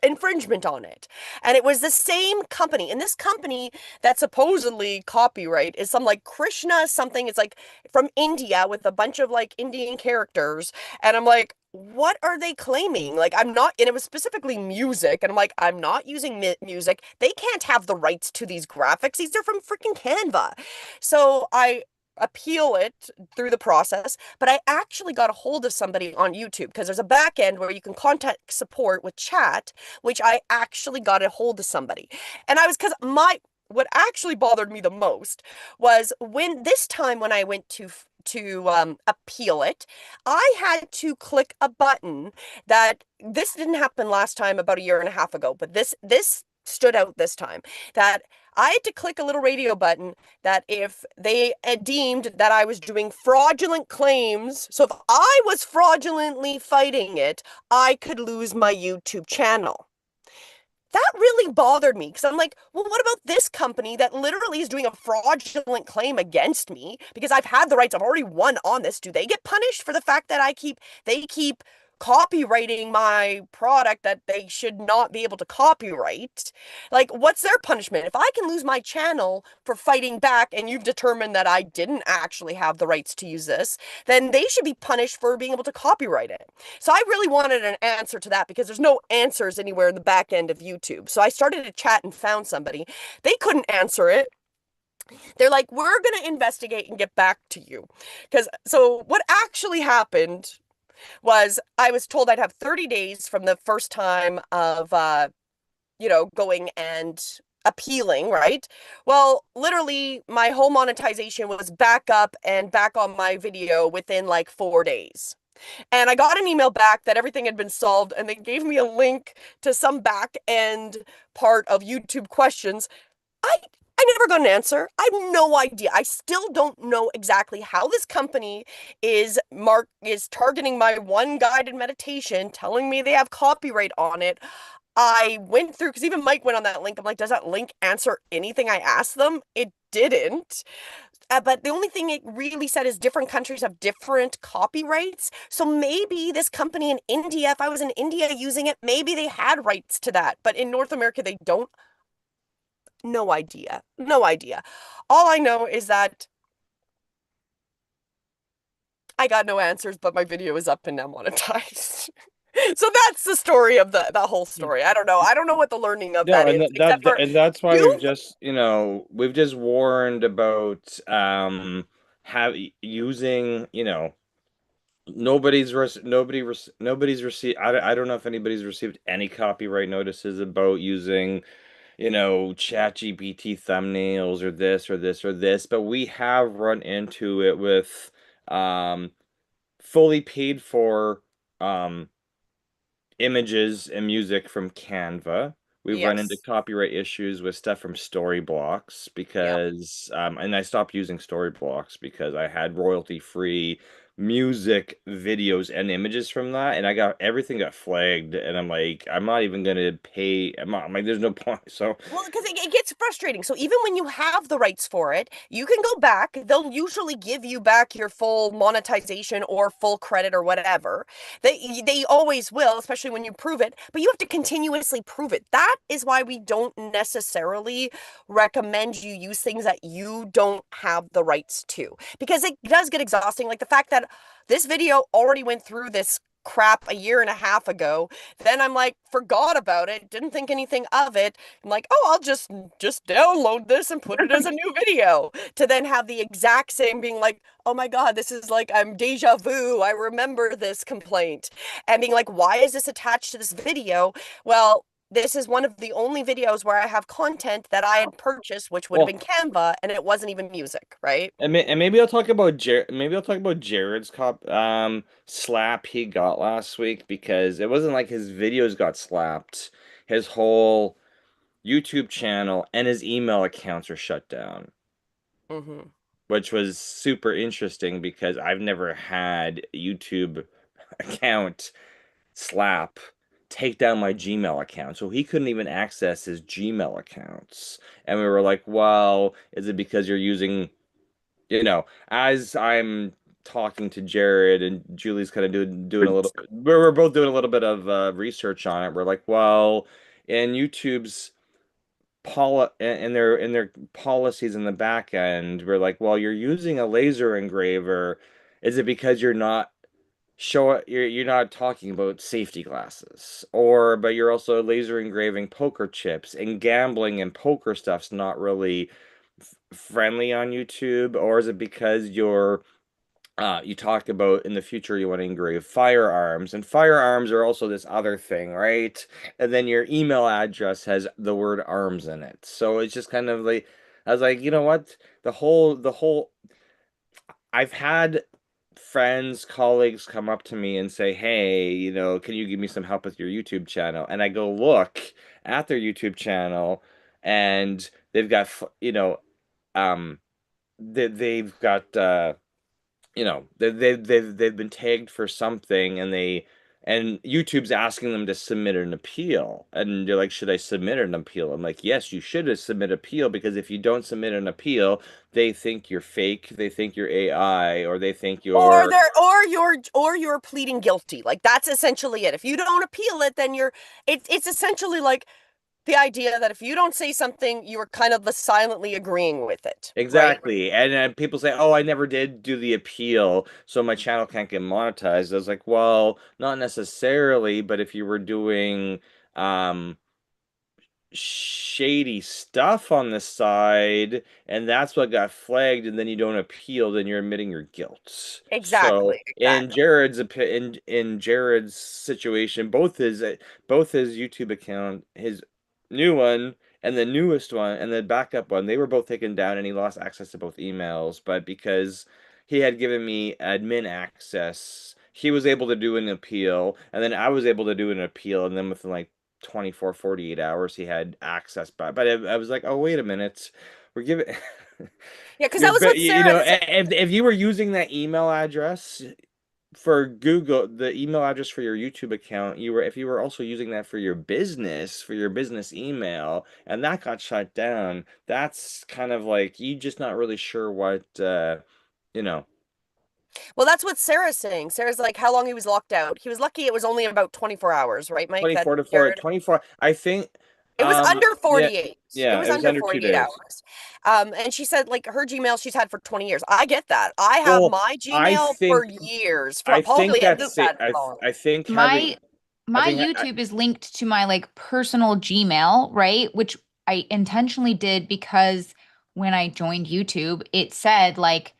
infringement on it. And it was the same company. And this company that supposedly copyright is some like Krishna something. It's like from India with a bunch of like Indian characters. And I'm like, what are they claiming? Like, I'm not, and it was specifically music. And I'm like, I'm not using music. They can't have the rights to these graphics. These are from freaking Canva. So I appeal it through the process, but I actually got a hold of somebody on YouTube because there's a back end where you can contact support with chat, which I actually got a hold of somebody. And I was because what actually bothered me the most was when this time when I went to appeal it, I had to click a button that this didn't happen last time about a year and a half ago, but this stood out this time that I had to click a little radio button that if they deemed that I was doing fraudulent claims, so if I was fraudulently fighting it, I could lose my YouTube channel. that really bothered me because I'm like, well, what about this company that literally is doing a fraudulent claim against me because I've had the rights, I've already won on this. Do they get punished for the fact that they keep copywriting my product that they should not be able to copyright? Like, what's their punishment? If I can lose my channel for fighting back and you've determined that I didn't actually have the rights to use this, then they should be punished for being able to copyright it. So I really wanted an answer to that because there's no answers anywhere in the back end of YouTube. So I started a chat and found somebody. They couldn't answer it. They're like, we're going to investigate and get back to you. Because so what actually happened was I was told I'd have 30 days from the first time of, going and appealing, right? Well, literally, my whole monetization was back up and back on my video within like 4 days. And I got an email back that everything had been solved, and they gave me a link to some back end part of YouTube questions. I I never got an answer. I have no idea. I still don't know exactly how this company is targeting my one guided meditation, telling me they have copyright on it. I went through because even Mike went on that link. I'm like, does that link answer anything I asked them? It didn't. But the only thing it really said is different countries have different copyrights. So maybe this company in India, if I was in India using it, maybe they had rights to that. But in North America, they don't. No idea. No idea. All I know is that I got no answers, but my video is up and now monetized. So that's the story of the whole story. I don't know. I don't know what the learning of No, that and is, except for and that's why you. we've just warned about have using, nobody's received. I don't know if anybody's received any copyright notices about using, chat GPT thumbnails or this or this or this, but we have run into it with um fully paid for um images and music from Canva. We've run into Yes. copyright issues with stuff from Storyblocks Yep. because, and I stopped using Storyblocks because I had royalty-free music, videos, and images from that, and everything got flagged, and I'm like, I'm not even gonna pay. I'm like, there's no point. So, Well, because it gets frustrating. So even when you have the rights for it, you can go back. They'll usually give you back your full monetization or full credit or whatever. They always will, especially when you prove it, but you have to continuously prove it. That is why we don't necessarily recommend you use things that you don't have the rights to, because it does get exhausting. Like the fact that this video already went through this crap a year and a half ago, then I'm like, forgot about it, didn't think anything of it. I'm like, oh, I'll just download this and put it as a new video. To then have the exact same being like, oh my God, this is like I'm deja vu. I remember this complaint. And being like, why is this attached to this video? Well, this is one of the only videos where I have content that I had purchased, which would have well, been Canva, and it wasn't even music, right? and maybe I'll talk about Jared's slap he got last week, because it wasn't like his videos got slapped. His whole YouTube channel and his email accounts are shut down, Mm-hmm. which was super interesting because I've never had a YouTube account slap take down my Gmail account. So he couldn't even access his Gmail accounts. And we were like, well, is it because you're using, as I'm talking to Jared and Julie's kind of doing a little, we're both doing a little bit of research on it. We're like, well, in YouTube's in their policies in the back end, we're like, well, you're using a laser engraver. Is it because you're not talking about safety glasses, or but you're also laser engraving poker chips, and gambling and poker stuff's not really friendly on YouTube? Or is it because you talk about in the future you want to engrave firearms, and firearms are also this other thing, right? And then your email address has the word arms in it. So it's just kind of like, I was like, you know what? The whole I've had friends, colleagues come up to me and say, "Hey, can you give me some help with your YouTube channel?" And I go look at their YouTube channel, and they've got, um, they've got they've been tagged for something, and and YouTube's asking them to submit an appeal. And they're like, should I submit an appeal? I'm like, yes, you should submit an appeal, because if you don't submit an appeal, they think you're fake, they think you're AI, or they think Or you're they're or you're pleading guilty. Like that's essentially it. If you don't appeal it, then it's essentially like the idea that if you don't say something, you are kind of the silently agreeing with it, right? exactly. And people say, oh, I never did do the appeal, so my channel can't get monetized. I was like, well, not necessarily, but if you were doing um shady stuff on the side, and that's what got flagged, and then you don't appeal, then you're admitting your guilt. So Exactly, in exactly. Jared's situation, both his YouTube account, his new one and the newest one and the backup one, they were both taken down, and he lost access to both emails. But because he had given me admin access, he was able to do an appeal, and then I was able to do an appeal, and then within like 24, 48 hours he had access back. But I was like, oh, wait a minute, we're giving Yeah, because that was what you Sarah know, said. if you were using that email address for Google, the email address for your YouTube account, if you were also using that for your business email, and that got shut down, that's kind of like you just not really sure what you know, Well, that's what Sarah's saying. Sarah's like, how long he was locked out. He was lucky it was only about 24 hours, right, Mike? That 24 to 4, Jared 24. I think It was under yeah, 48. It yeah, was it was under under 2 48 days. hours. And she said like her Gmail she's had for 20 years. I get that. I have Well, my I Gmail for think years, for I think probably at that's least it. that long. I think having My I my think YouTube is linked to my like personal Gmail, right? Which I intentionally did because when I joined YouTube, it said like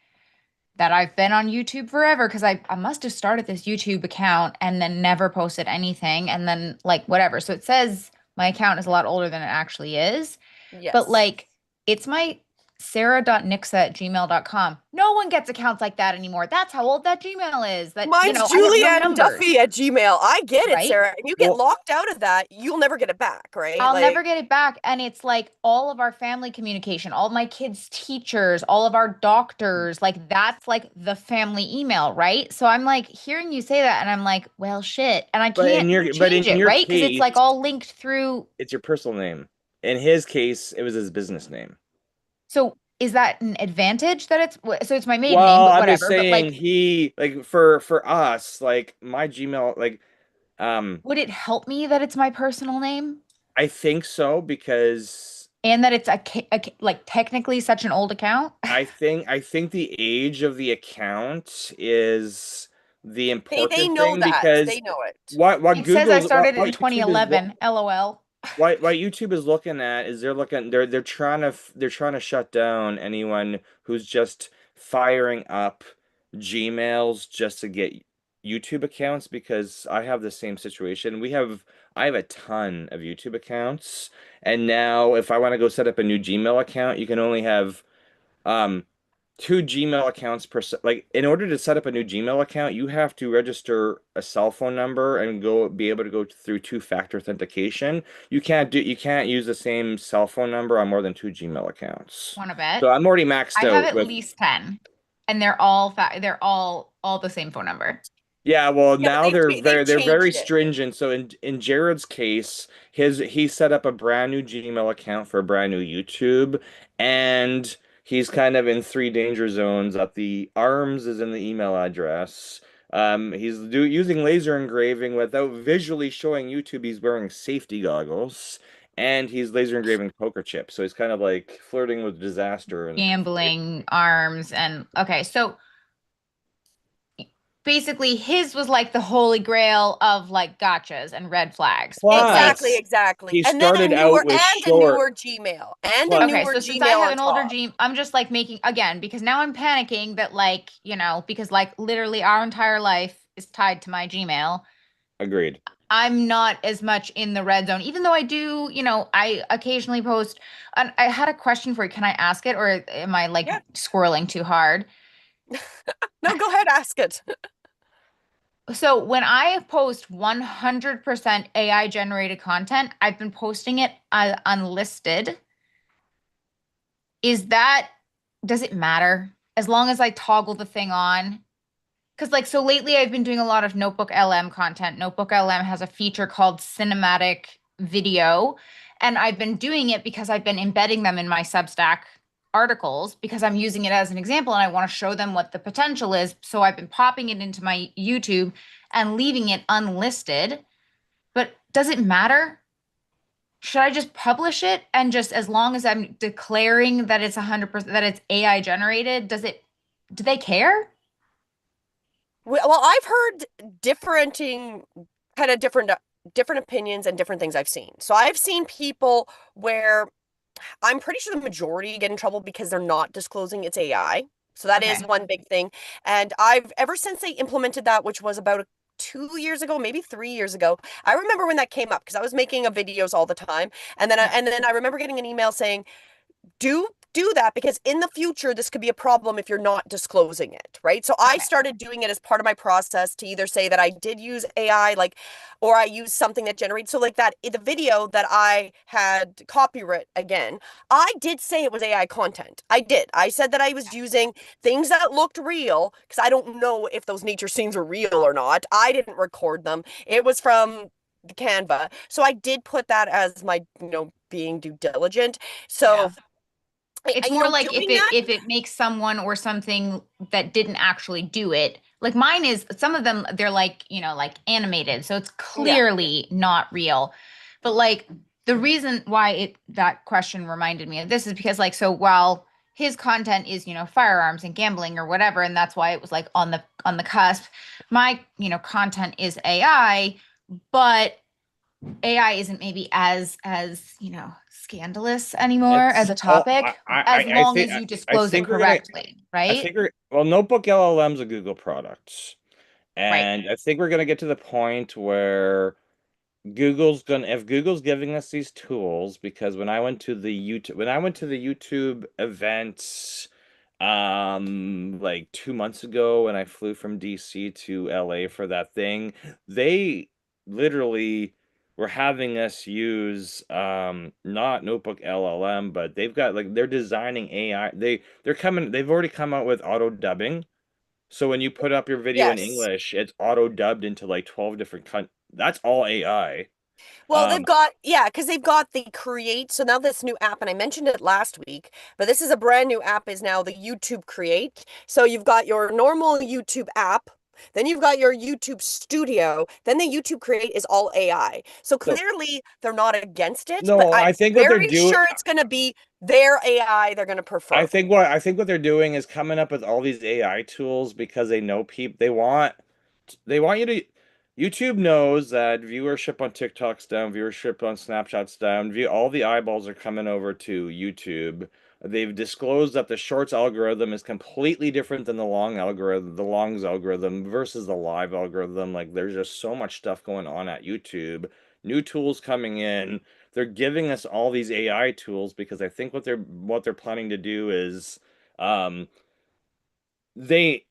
that I've been on YouTube forever because I must have started this YouTube account and then never posted anything and then like whatever. So it says my account is a lot older than it actually is. But Yes. like it's my sarah.nixa@gmail.com. No one gets accounts like that anymore. That's how old that Gmail is. That, Mine's I have no Julianne numbers, Duffy at Gmail. I get it, right? Sarah. And you get well, locked out of that, you'll never get it back, right? I'll never Like, get it back. And it's like all of our family communication, all my kids' teachers, all of our doctors, like that's like the family email, right? So I'm like hearing you say that and I'm like, well, shit. And I can't but change in it, your right? Because it's case, like all linked through. it's your personal name. In his case, it was his business name. So is that an advantage that so it's my maiden name, Well, but I'm just whatever. But saying, like, he like for us, like my Gmail, like um would it help me that it's my personal name I think so, because and that it's like technically such an old account? I think the age of the account is the they important know thing, that. because They know it. It says I started in 2011. LOL. What YouTube is looking at is they're trying to shut down anyone who's just firing up Gmails just to get YouTube accounts, because I have the same situation. I have a ton of YouTube accounts, and now if I want to go set up a new Gmail account, you can only have um two Gmail accounts like, in order to set up a new Gmail account, you have to register a cell phone number and be able to go through two-factor authentication. You can't use the same cell phone number on more than two Gmail accounts. Want to bet? So I'm already maxed I have out at with. least 10 and they're all the same phone number. Yeah, well, Yeah, but now they've they're very changed it. stringent. So in Jared's case, he set up a brand new Gmail account for a brand new YouTube, and he's kind of in three danger zones. That the arms is in the email address. He's using laser engraving without visually showing YouTube he's wearing safety goggles, and he's laser engraving poker chips. So he's kind of like flirting with disaster and. Gambling, arms, and okay. So basically, his was like the holy grail of like gotchas and red flags. But like, Exactly, Plus, exactly. he And then started out with a short. newer Gmail. And a Plus, okay, newer so since I Gmail have on an older top. G, I'm just like making again because now I'm panicking that like, because like literally our entire life is tied to my Gmail. agreed. I'm not as much in the red zone, even though I do, I occasionally post. And I had a question for you. Can I ask it, or am I like Yeah. squirreling too hard? No, go ahead, ask it. So when I post 100% AI generated content, I've been posting it unlisted. Does it matter? As long as I toggle the thing on, Because like so lately I've been doing a lot of Notebook LM content. Notebook LM has a feature called cinematic video, and I've been doing it because I've been embedding them in my Substack articles because I'm using it as an example and I want to show them what the potential is. So I've been popping it into my YouTube and leaving it unlisted. But does it matter? Should I just publish it and just as long as I'm declaring that it's 100% that it's AI generated, do they care? Well, I've heard differenting, kind of different opinions and different things I've seen. So I've seen people where I'm pretty sure the majority get in trouble because they're not disclosing it's AI. So that is Okay. one big thing. And I've ever since they implemented that, which was about 2 years ago, maybe 3 years ago, I remember when that came up because I was making videos all the time. And then Yeah. I remember getting an email saying, do that because in the future this could be a problem if you're not disclosing it, right? So I Okay. started doing it as part of my process to either say that I did use AI, like, or I used something that generates. So like that, in the video that I had copyright again, I did say it was AI content. I did. I said that I was using things that looked real because I don't know if those nature scenes were real or not. I didn't record them. It was from the Canva. So I did put that as my, being due diligent. Yeah. So It's more like doing that. if it makes someone or something that didn't actually do it. Like mine is some of them they're like, like animated. So it's Yeah. clearly not real. But like the reason why that question reminded me of this is because like so while his content is, firearms and gambling or whatever and that's why it was like on the cusp. My, content is AI, but AI isn't maybe as scandalous anymore as a It's all topic as I long think as you I disclose it think we're gonna correctly, I right? think well, Notebook LLM's a Google product. Right. And I think we're gonna get to the point where if Google's giving us these tools, because when I went to the YouTube event like 2 months ago when I flew from DC to LA for that thing, they literally were having us use not Notebook LLM, but they've got like they're designing AI. They've already come out with auto dubbing. So when you put up your video in Yes. English, it's auto dubbed into like 12 different that's all AI. Well, Um, because they've got the Create. So now this new app, and I mentioned it last week, but this is a brand new app, is now the YouTube Create. So you've got your normal YouTube app, then you've got your YouTube Studio, then the YouTube Create is all AI. So so clearly they're not against it, but no, I'm I think what they're very doing sure it's going to be their AI they're going to prefer. I think what they're doing is coming up with all these AI tools because they know people they want you to YouTube knows that viewership on TikTok's down, viewership on Snapchat's down, all the eyeballs are coming over to YouTube. They've disclosed that the shorts algorithm is completely different than the longs algorithm versus the live algorithm. Like there's just so much stuff going on at YouTube. New tools coming in. They're giving us all these AI tools because I think what they're planning to do is um they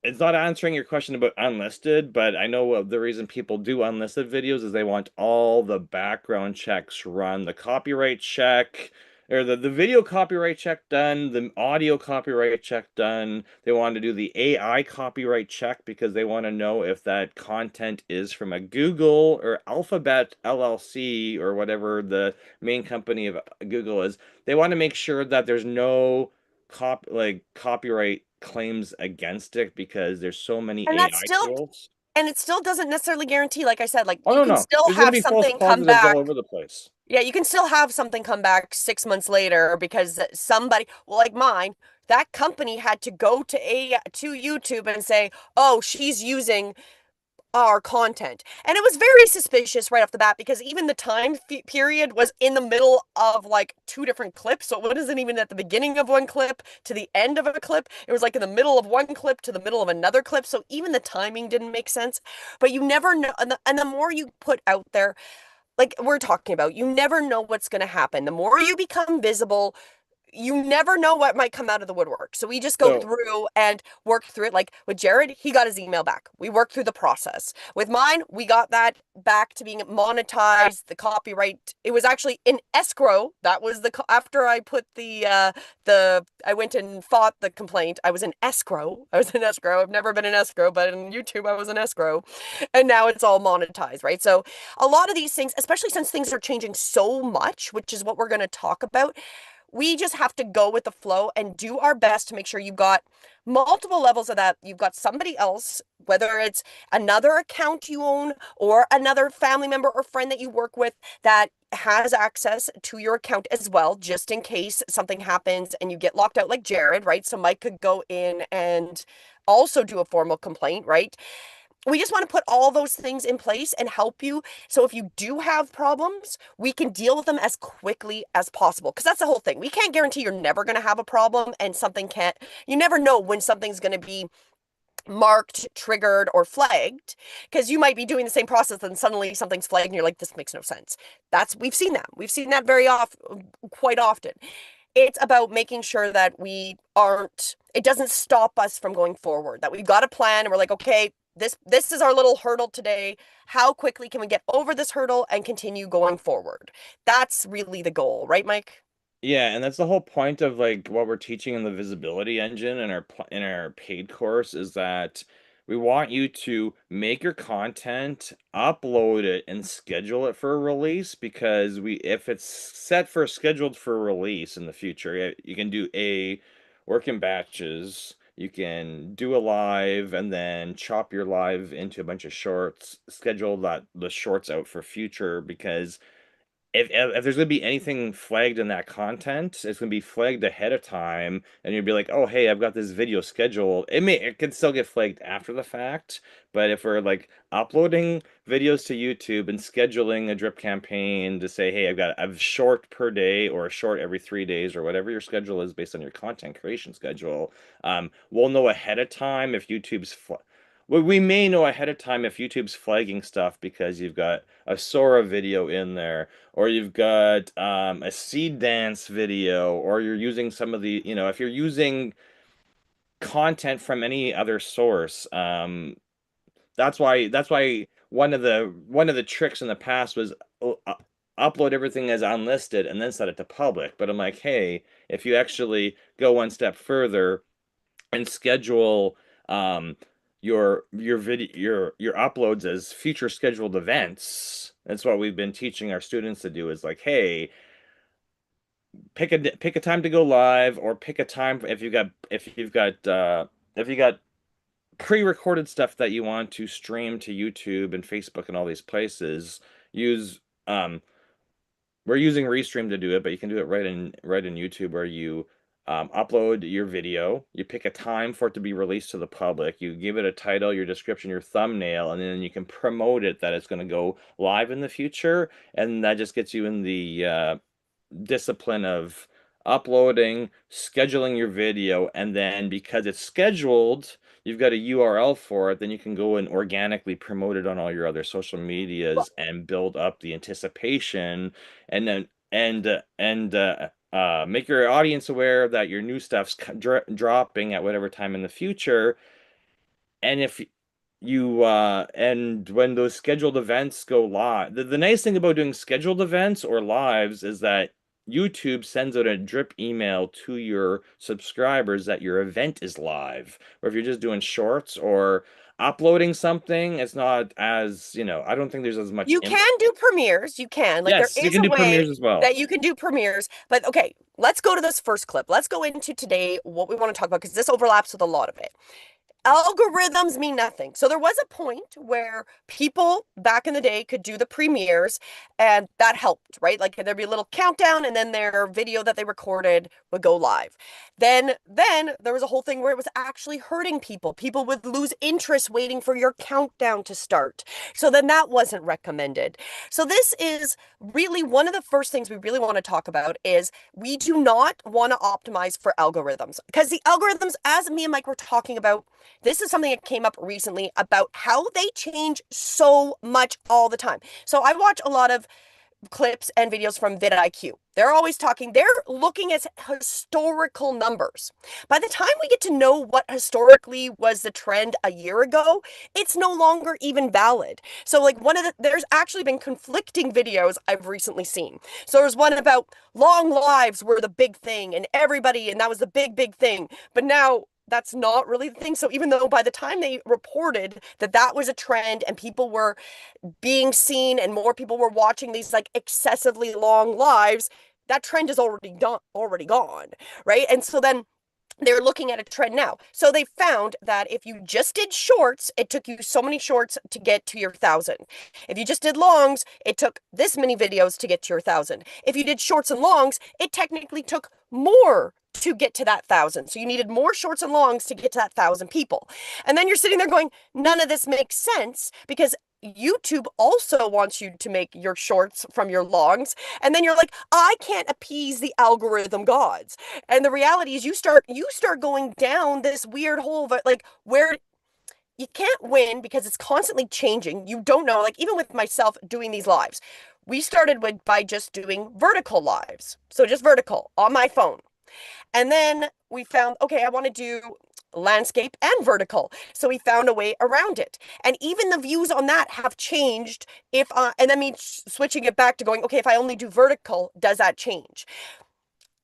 it's not answering your question about unlisted, but I know the reason people do unlisted videos is they want all the background checks run, the copyright check, or the video copyright check done, the audio copyright check done. They want to do the AI copyright check because they want to know if that content is from a Google or Alphabet LLC or whatever the main company of Google is. They want to make sure that there's no copyright claims against it because there's so many And that's AI still tools. and it still doesn't necessarily guarantee, like I said, like Oh you no, can no. still There's gonna have be false something come positives all back. over the place. Yeah, you can still have something come back 6 months later because somebody, well, like mine, that company had to go to YouTube and say, "Oh, she's using our content," and it was very suspicious right off the bat because even the time period was in the middle of like two different clips. So it wasn't even at the beginning of one clip to the end of a clip. It was like in the middle of one clip to the middle of another clip. So even the timing didn't make sense. But you never know, and the more you put out there like we're talking about, you never know what's going to happen. The more you become visible, you never know what might come out of the woodwork. So we just go So through and work through it. Like with Jared, he got his email back. We worked through the process. With mine, we got that back to being monetized, the copyright. It was actually in escrow. That was after I put I went and fought the complaint. I was in escrow. I was in escrow. I've never been in escrow, but in YouTube I was in escrow. And now it's all monetized, right? So a lot of these things, especially since things are changing so much, which is what we're going to talk about, we just have to go with the flow and do our best to make sure you've got multiple levels of that. You've got somebody else, whether it's another account you own or another family member or friend that you work with that has access to your account as well, just in case something happens and you get locked out like Jared, right? So Mike could go in and also do a formal complaint, right? We just want to put all those things in place and help you. So if you do have problems, we can deal with them as quickly as possible. Because that's the whole thing. We can't guarantee you're never going to have a problem and something can't, you never know when something's going to be marked, triggered, or flagged. Because you might be doing the same process and suddenly something's flagged and you're like, this makes no sense. We've seen that. We've seen that quite often. It's about making sure that it doesn't stop us from going forward, that we've got a plan and we're like, okay, this is our little hurdle today. How quickly can we get over this hurdle and continue going forward? That's really the goal, right, Mike? yeah, and that's the whole point of like what we're teaching in the visibility engine in our paid course is that we want you to make your content, upload it, and schedule it for a release because if it's set for scheduled for release in the future, you can do work in batches. You can do a live and then chop your live into a bunch of shorts, schedule the shorts out for future because if there's going to be anything flagged in that content, it's going to be flagged ahead of time, and you'll be like, "Oh, hey, I've got this video scheduled." It can still get flagged after the fact, but if we're like uploading videos to YouTube and scheduling a drip campaign to say, "Hey, I've got a short per day or a short every 3 days or whatever your schedule is based on your content creation schedule," we'll know ahead of time if well, we may know ahead of time if YouTube's flagging stuff because you've got a Sora video in there or you've got a seed dance video, or you're using some of the, if you're using content from any other source, that's why one of the tricks in the past was upload everything as unlisted and then set it to public. But I'm like, hey, if you actually go one step further and schedule your video your uploads as future scheduled events. That's what we've been teaching our students to do is like, hey, pick a time to go live, or pick a time if you got pre-recorded stuff that you want to stream to YouTube and Facebook and all these places. Use we're using Restream to do it, but you can do it right in YouTube where you upload your video, you pick a time for it to be released to the public, you give it a title, your description, your thumbnail, and then you can promote it that it's going to go live in the future, and that just gets you in the discipline of uploading, scheduling your video, and then because it's scheduled, you've got a URL for it, then you can go and organically promote it on all your other social medias and build up the anticipation and then make your audience aware that your new stuff's dropping at whatever time in the future. And if and when those scheduled events go live, the nice thing about doing scheduled events or lives is that YouTube sends out a drip email to your subscribers that your event is live. Or if you're just doing shorts or uploading something, it's not as, I don't think there's as much You can do premieres. You can. Like there Yes, you is can a do premieres way as well. that you can do premieres. But okay, let's go to this first clip. Let's go into today what we want to talk about because this overlaps with a lot of it. Algorithms mean nothing. So there was a point where people back in the day could do the premieres and that helped, right? Like there'd be a little countdown and then their video that they recorded would go live. Then there was a whole thing where it was actually hurting people. People would lose interest waiting for your countdown to start. So then that wasn't recommended. So this is really one of the first things we really want to talk about is we do not want to optimize for algorithms because the algorithms, as me and Mike were talking about, this is something that came up recently about how they change so much all the time. So I watch a lot of clips and videos from vidIQ. They're always talking, they're looking at historical numbers. By the time we get to know what historically was the trend a year ago, it's no longer even valid. So like there's actually been conflicting videos I've recently seen. So there's one about long lives were the big thing and that was the big thing. But now that's not really the thing. So even though by the time they reported that was a trend and people were being seen and more people were watching these like excessively long lives, that trend is already gone, right? And so then they're looking at a trend now. So they found that if you just did shorts, it took you so many shorts to get to your 1,000. If you just did longs, it took this many videos to get to your 1,000. If you did shorts and longs, it technically took more to get to that 1,000. So you needed more shorts and longs to get to that 1,000 people. And then you're sitting there going, none of this makes sense because YouTube also wants you to make your shorts from your longs. And then you're like, I can't appease the algorithm gods. And the reality is you start going down this weird hole, but like where you can't win because it's constantly changing. You don't know, like even with myself doing these lives, we started by just doing vertical lives. So just vertical on my phone. And then we found, okay, I want to do landscape and vertical. So we found a way around it. And even the views on that have changed and that means switching it back to going, okay, if I only do vertical, does that change?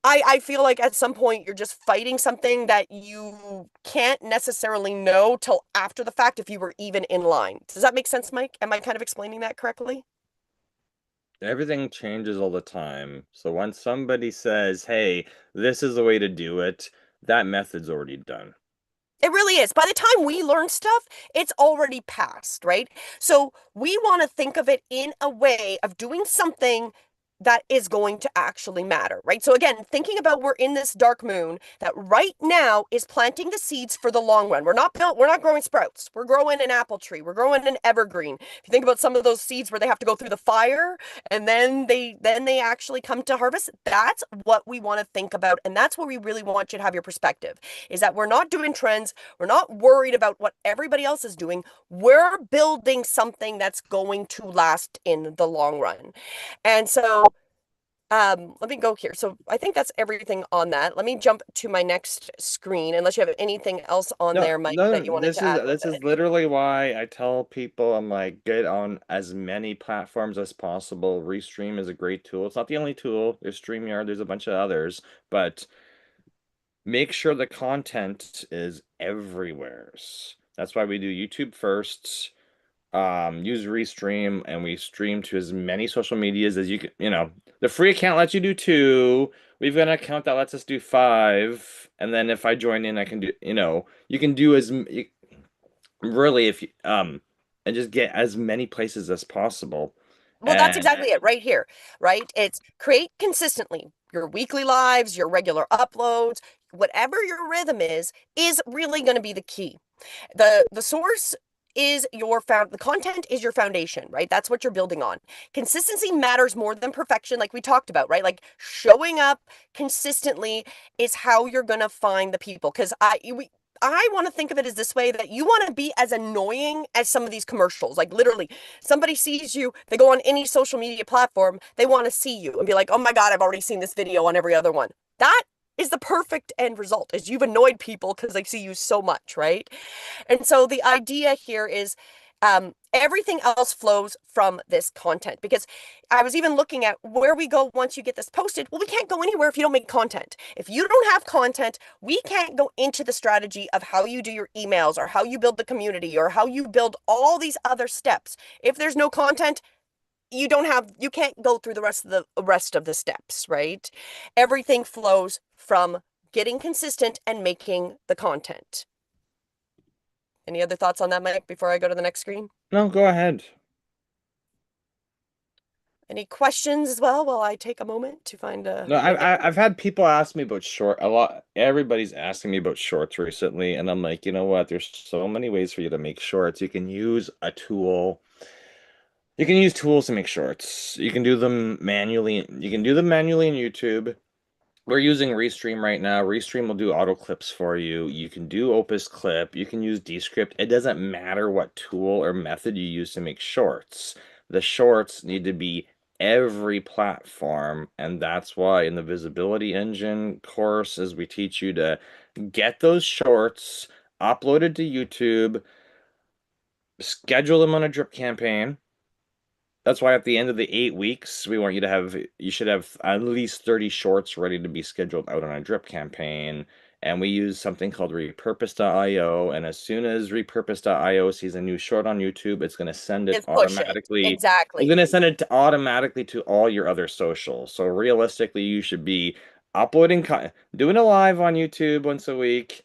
I feel like at some point you're just fighting something that you can't necessarily know till after the fact if you were even in line. Does that make sense, Mike? Am I kind of explaining that correctly? Everything changes all the time. So when somebody says, hey, this is the way to do it, that method's already done. It really is. By the time we learn stuff, it's already past, right? So we want to think of it in a way of doing something that is going to actually matter, right? So again, thinking about we're in this dark moon that right now is planting the seeds for the long run. We're not growing sprouts. We're growing an apple tree. We're growing an evergreen. If you think about some of those seeds where they have to go through the fire and then they actually come to harvest, that's what we want to think about. And that's where we really want you to have your perspective is that we're not doing trends. We're not worried about what everybody else is doing. We're building something that's going to last in the long run. And so let me go here. So I think that's everything on that. Let me jump to my next screen, unless you have anything else on there, Mike, that you wanted to add this with is it. literally why I tell people I'm like, get on as many platforms as possible. Restream is a great tool. It's not the only tool. There's StreamYard, there's a bunch of others, but make sure the content is everywhere. That's why we do YouTube first. Use Restream, and we stream to as many social medias as you can. The free account lets you do 2. We've got an account that lets us do 5, and then if I join in, I can do. You can do really if you and just get as many places as possible. Well, that's exactly it right here, right? It's create consistently your weekly lives, your regular uploads, whatever your rhythm is really going to be the key. The source is the content is your foundation, right? That's what you're building on. Consistency matters more than perfection, like we talked about, right? Like showing up consistently is how you're going to find the people. Because I want to think of it as this way that you want to be as annoying as some of these commercials. Like literally, somebody sees you, they go on any social media platform, they want to see you and be like, oh my God, I've already seen this video on every other one. That is the perfect end result, is you've annoyed people because they see you so much, right? And so the idea here is everything else flows from this content, because I was even looking at where we go once you get this posted. Well, we can't go anywhere if you don't make content. If you don't have content, we can't go into the strategy of how you do your emails or how you build the community or how you build all these other steps. If there's no content, you can't go through the rest of the steps, right? Everything flows from getting consistent and making the content. Any other thoughts on that, Mike, before I go to the next screen? No, go ahead. Any questions as well while I take a moment to find a... No, I've had people ask me about a lot. Everybody's asking me about shorts recently, and I'm like, you know what? There's so many ways for you to make shorts. You can use a tool. You can use tools to make shorts. You can do them manually. You can do them manually in YouTube. We're using Restream right now. Restream will do auto clips for you. You can do Opus Clip. You can use Descript. It doesn't matter what tool or method you use to make shorts. The shorts need to be every platform. And that's why in the visibility engine courses, we teach you to get those shorts uploaded to YouTube, schedule them on a drip campaign. That's why at the end of the 8 weeks, we want you should have at least 30 shorts ready to be scheduled out on a drip campaign. And we use something called repurpose.io. And as soon as repurpose.io sees a new short on YouTube, it's going to send it Is push it. automatically. It's Exactly. going to send it automatically to all your other socials. So realistically, you should be uploading, doing a live on YouTube once a week,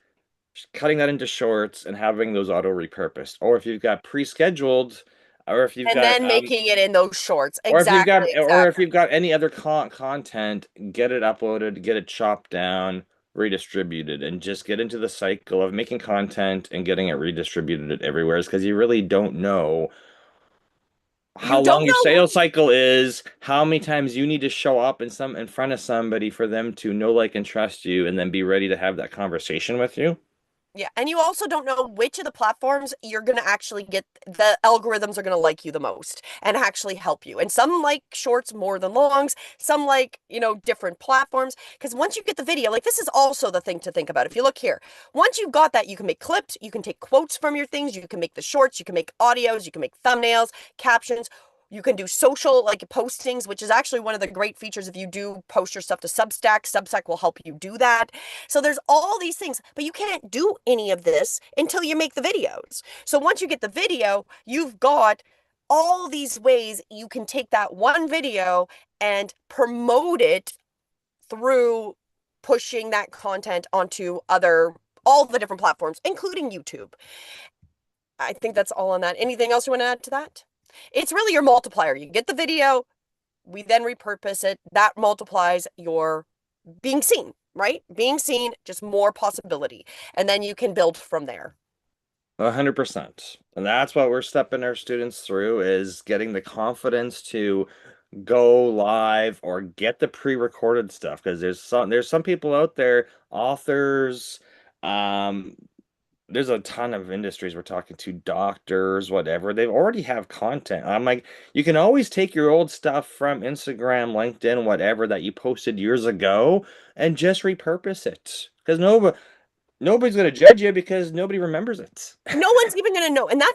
cutting that into shorts and having those auto repurposed. Or if you've got pre-scheduled, or if you've And got then making it in those shorts. or if you've got Exactly, or if exactly. you've got any other content, get it uploaded, get it chopped down, redistributed, and just get into the cycle of making content and getting it redistributed everywhere because you really don't know how You don't long your know. sales cycle is, how many times you need to show up in front of somebody for them to know, like, and trust you, and then be ready to have that conversation with you. Yeah, and you also don't know which of the platforms you're going to actually get, the algorithms are going to like you the most and actually help you. And some like shorts more than longs, some like, different platforms. Because once you get the video, like this is also the thing to think about. If you look here, once you've got that, you can make clips, you can take quotes from your things, you can make the shorts, you can make audios, you can make thumbnails, captions. You can do social like postings, which is actually one of the great features if you do post your stuff to Substack. Substack will help you do that. So there's all these things, but you can't do any of this until you make the videos. So once you get the video, you've got all these ways you can take that one video and promote it through pushing that content onto all the different platforms, including YouTube. I think that's all on that. Anything else you want to add to that? It's really your multiplier. You get the video, we then repurpose it. That multiplies your being seen, right? Being seen, just more possibility. And then you can build from there. 100%. And that's what we're stepping our students through is getting the confidence to go live or get the pre-recorded stuff because there's some people out there, authors, um, there's a ton of industries we're talking to, doctors, whatever. They already have content. I'm like, you can always take your old stuff from Instagram, LinkedIn, whatever that you posted years ago and just repurpose it. Because nobody's going to judge you because nobody remembers it. No one's even going to know. And that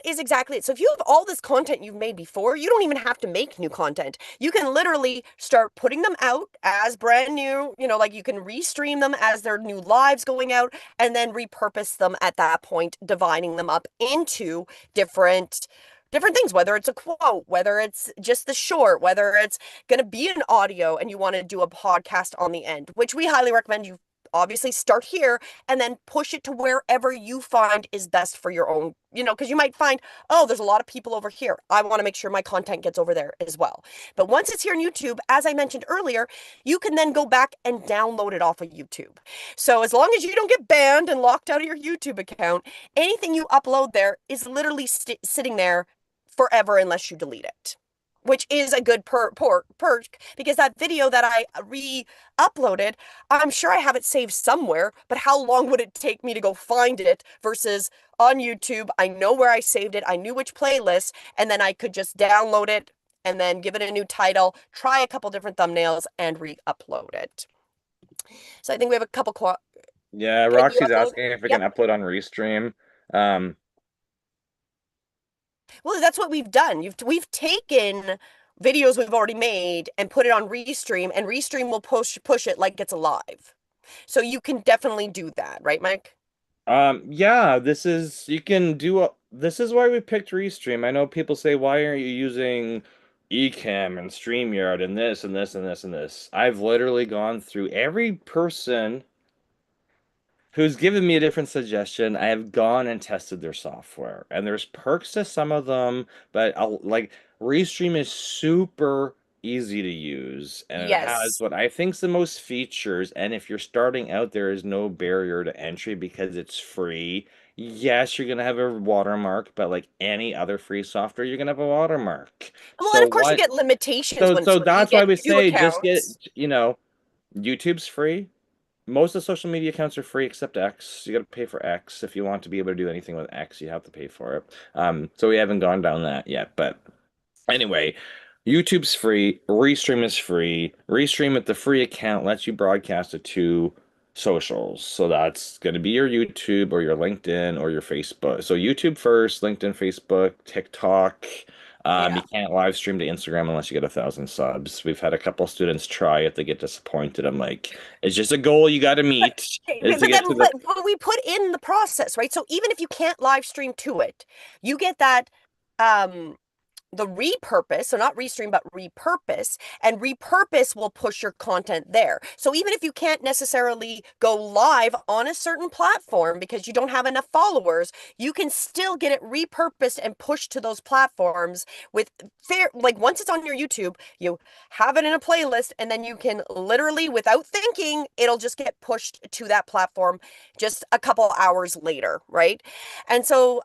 is exactly it. So if you have all this content you've made before, you don't even have to make new content. You can literally start putting them out as brand new, like you can restream them as their new lives going out and then repurpose them at that point, dividing them up into different things, whether it's a quote, whether it's just the short, whether it's going to be an audio and you want to do a podcast on the end, which we highly recommend you obviously start here and then push it to wherever you find is best for your own, because you might find, oh, there's a lot of people over here. I want to make sure my content gets over there as well. But once it's here on YouTube, as I mentioned earlier, you can then go back and download it off of YouTube. So as long as you don't get banned and locked out of your YouTube account, anything you upload there is literally sitting there forever unless you delete it, which is a good perk because that video that I re-uploaded, I'm sure I have it saved somewhere, but how long would it take me to go find it versus on YouTube? I know where I saved it. I knew which playlist, and then I could just download it and then give it a new title, try a couple different thumbnails, and re-upload it. So I think we have a couple. Yeah, Can you Roxy's upload? asking if we can Yep. upload on Restream. Um, Well, that's what we've done. We've taken videos we've already made and put it on Restream, and Restream will push it like it's alive. So you can definitely do that, right, Mike? yeah, this is why we picked Restream. I know people say, why aren't you using Ecamm and StreamYard and this and this and this and this? I've literally gone through every person who's given me a different suggestion. I have gone and tested their software, and there's perks to some of them, but like Restream is super easy to use, and it has Yes. what I think's the most features. And if you're starting out, there is no barrier to entry because it's free. Yes, you're gonna have a watermark, but like any other free software, you're gonna have a watermark. Well, and So of course you what? get limitations So when it's so free. You that's why get we two say just get, accounts. YouTube's free. Most of the social media accounts are free except X. You got to pay for X. If you want to be able to do anything with X, you have to pay for it. So we haven't gone down that yet. But anyway, YouTube's free, Restream is free. Restream with the free account lets you broadcast it to socials. So that's going to be your YouTube or your LinkedIn or your Facebook. So YouTube first, LinkedIn, Facebook, TikTok. You Yeah. can't live stream to Instagram unless you get 1,000 subs. We've had a couple students try it. They get disappointed. I'm like, it's just a goal you got to But meet is to get to the. but we put in the process, right? So even if you can't live stream to it, you get that um the repurpose, so not restream, but repurpose, and repurpose will push your content there. So even if you can't necessarily go live on a certain platform because you don't have enough followers, you can still get it repurposed and pushed to those platforms with fair, like once it's on your YouTube, you have it in a playlist, and then you can literally, without thinking, it'll just get pushed to that platform just a couple hours later, right? And so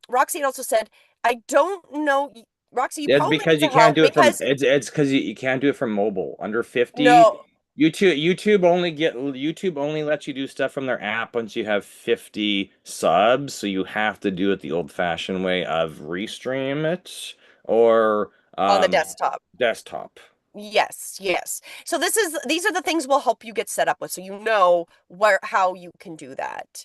Roxy had also said, I don't know, Roxy, you It's probably because need you to can't help do it from because it's because you can't do it from mobile. Under 50, no, YouTube only lets you do stuff from their app once you have 50 subs, so you have to do it the old-fashioned way of restream it or on the desktop. desktop. Yes, yes. So these are the things we'll help you get set up with so you know how you can do that.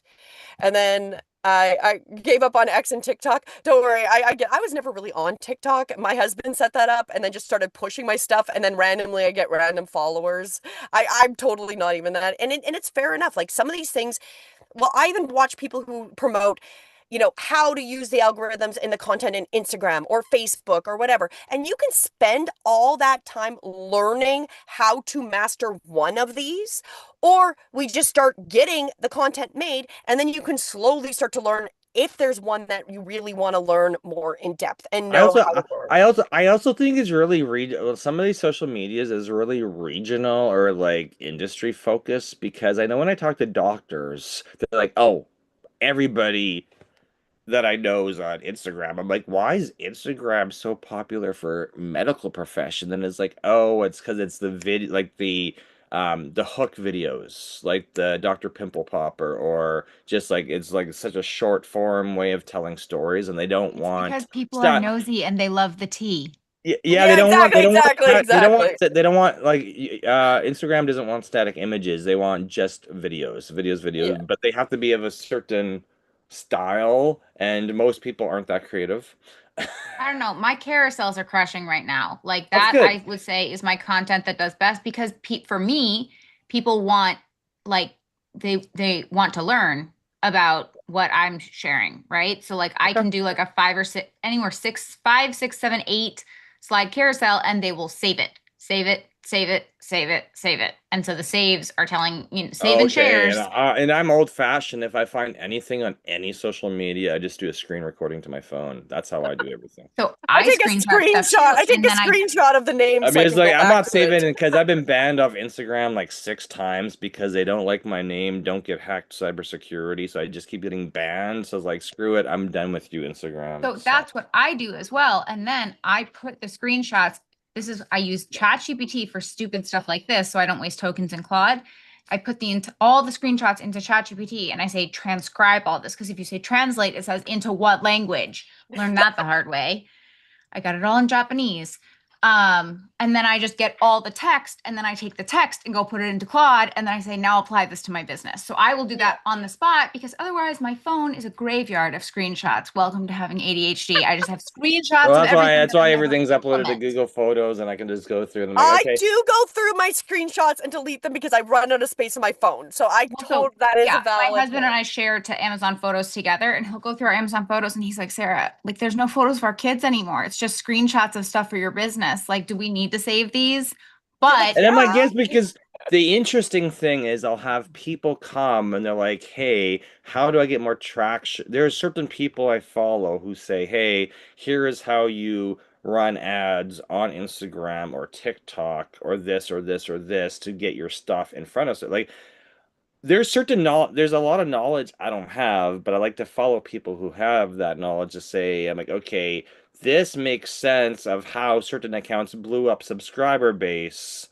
And then I gave up on X and TikTok. Don't worry, I was never really on TikTok. My husband set that up and then just started pushing my stuff, and then randomly I get random followers. I'm totally not even that. And it's fair enough. Like some of these things, well, I even watch people who promote, how to use the algorithms in the content in Instagram or Facebook or whatever. And you can spend all that time learning how to master one of these, or we just start getting the content made, and then you can slowly start to learn if there's one that you really want to learn more in depth and I know also how to learn. I also think it's really some of these social medias is really regional or like industry focused because I know when I talk to doctors, they're like, "Oh, everybody that I know is on Instagram." I'm like, why is Instagram so popular for medical profession? Then it's like, oh, it's because it's the video, like the hook videos, like the Dr. Pimple Popper, or just like it's like such a short form way of telling stories, and they don't It's because want people are stop. nosy and they love the tea. Yeah, Yeah, exactly, exactly, they don't exactly. want they don't want like Instagram doesn't want static images. They want just Yeah. videos, but they have to be of a certain style, and most people aren't that creative. I don't know. My carousels are crushing right now. Like That's that, good. I would say is my content that does best because for me, people want like they want to learn about what I'm sharing, right? So like I Okay. can do like a five or six, anywhere six, five, six, seven, eight slide carousel, and they will save it, save it, save it, save it, save it. And so the saves are telling, save and Okay, shares. and I'm old fashioned. If I find anything on any social media, I just do a screen recording to my phone. That's how I do everything. So I I take a screenshot stuff screenshot. too, I take and a then I screenshot of the name I so mean, I it's can like go I'm back not to saving it. it because I've been banned off Instagram like 6 times because they don't like my name, don't get hacked cybersecurity. So I just keep getting banned. So it's like, screw it, I'm done with you, Instagram. So So that's what I do as well. And then I put the screenshots. I use ChatGPT for stupid stuff like this, so I don't waste tokens in Claude. I put all the screenshots into ChatGPT and I say transcribe all this because if you say translate, it says into what language. Learn that the hard way. I got it all in Japanese. And then I just get all the text and then I take the text and go put it into Claude and then I say, now apply this to my business. So I will do Yeah. that on the spot because otherwise my phone is a graveyard of screenshots. Welcome to having ADHD. I just have screenshots well, of everything that's that I why never everything's uploaded to implement. Google Photos, and I can just go through and I'm like, I okay, do go through my screenshots and delete them because I run out of space on my phone. So I Well, so told that is a yeah, my valid husband and point. I share to Amazon Photos together, and he'll go through our Amazon Photos, and he's like, Sarah, like, there's no photos of our kids anymore. It's just screenshots of stuff for your business. Like, do we need to save these? You're like, But and I'm like, yeah. yes, because the interesting thing is I'll have people come and they're like, hey, how do I get more traction? There are certain people I follow who say, hey, here is how you run ads on Instagram or TikTok or this or this or this to get your stuff in front of it. Like there's a lot of knowledge I don't have, but I like to follow people who have that knowledge to say, I'm like, okay, this makes sense of how certain accounts blew up subscriber base,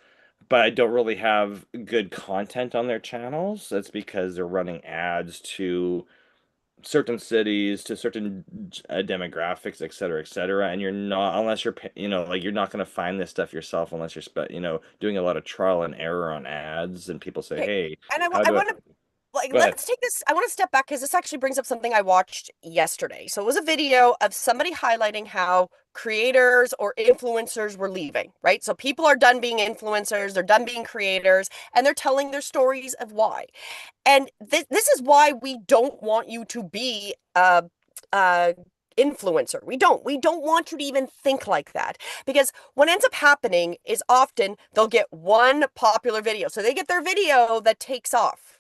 but I don't really have good content on their channels. That's because they're running ads to certain cities to certain demographics, et cetera, and you're not unless you're like you're not going to find this stuff yourself unless you're doing a lot of trial and error on ads, and people say, Okay. hey, And how I do I want to like go ahead. let's take this. I want to step back because this actually brings up something I watched yesterday. So it was a video of somebody highlighting how creators or influencers were leaving, right? So people are done being influencers, they're done being creators, and they're telling their stories of why. And this is why we don't want you to be a influencer. We don't want you to even think like that, because what ends up happening is often they'll get one popular video. So they get their video that takes off.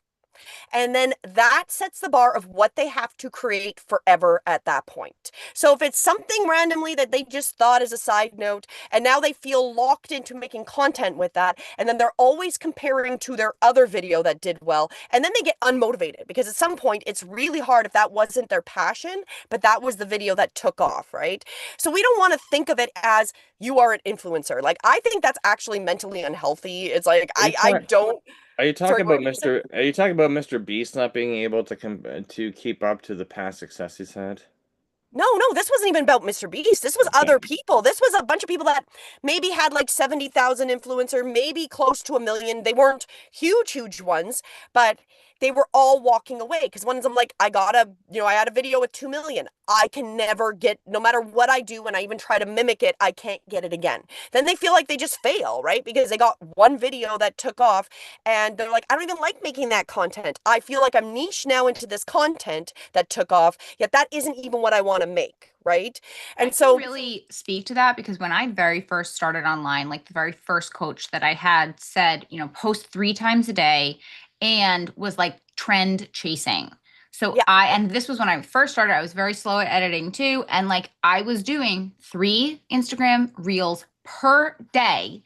And then that sets the bar of what they have to create forever at that point. So if it's something randomly that they just thought as a side note, and now they feel locked into making content with that, and then they're always comparing to their other video that did well, and then they get unmotivated because at some point it's really hard if that wasn't their passion, but that was the video that took off, right? So we don't want to think of it as you are an influencer. Like, I think that's actually mentally unhealthy. It's like, Are you I talking? don't. Are you Sorry, talking what were about you gonna say? Mr. Are you talking about Mr. Beast not being able to keep up to the past success he's had? No, no, this wasn't even about Mr. Beast. This was Okay. other people. This was a bunch of people that maybe had like 70,000 influencer, maybe close to a million. They weren't huge, huge ones, but they were all walking away because one of them, like, I had a video with 2 million. I can never get, no matter what I do, and I even try to mimic it, I can't get it again. Then they feel like they just fail, right? Because they got one video that took off and they're like, I don't even like making that content. I feel like I'm niche now into this content that took off, yet that isn't even what I want to make, right? I And can so, really speak to that because when I very first started online, like the very first coach that I had said, post 3 times a day and was like trend chasing. So yeah, and this was when I first started, I was very slow at editing too. And like I was doing 3 Instagram reels per day.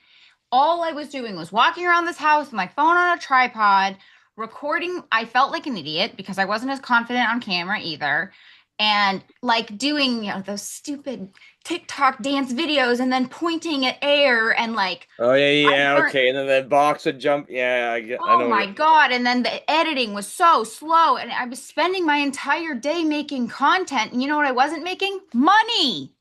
All I was doing was walking around this house with my phone on a tripod, recording. I felt like an idiot because I wasn't as confident on camera either. And like doing, those stupid TikTok dance videos and then pointing at air and like Oh yeah, I yeah, learned, okay. And then the box would jump. Yeah, I oh know what my God. And then the editing was so slow. And I was spending my entire day making content. And you know what I wasn't making? Money.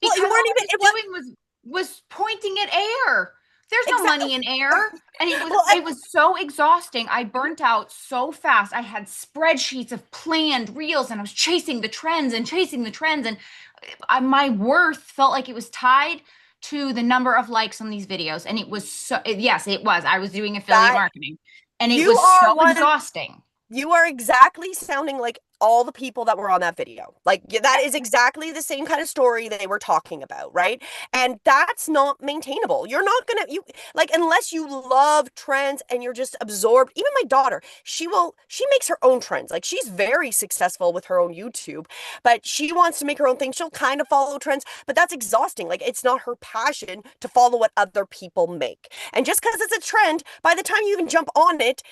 well, you Because all weren't I even, was it was, doing was pointing at air. There's no exactly, money in air. And it was well, it was so exhausting. I burnt out so fast. I had spreadsheets of planned reels and I was chasing the trends and chasing the trends and my worth felt like it was tied to the number of likes on these videos and it was yes, it was. I was doing affiliate that marketing and it you was are so one. exhausting. You are exactly sounding like all the people that were on that video. Like, that is exactly the same kind of story they were talking about, right? And that's not maintainable. You're not gonna, you like, unless you love trends and you're just absorbed. Even my daughter, she makes her own trends. Like, she's very successful with her own YouTube, but she wants to make her own thing. She'll kind of follow trends, but that's exhausting. Like, it's not her passion to follow what other people make. And just because it's a trend, by the time you even jump on it,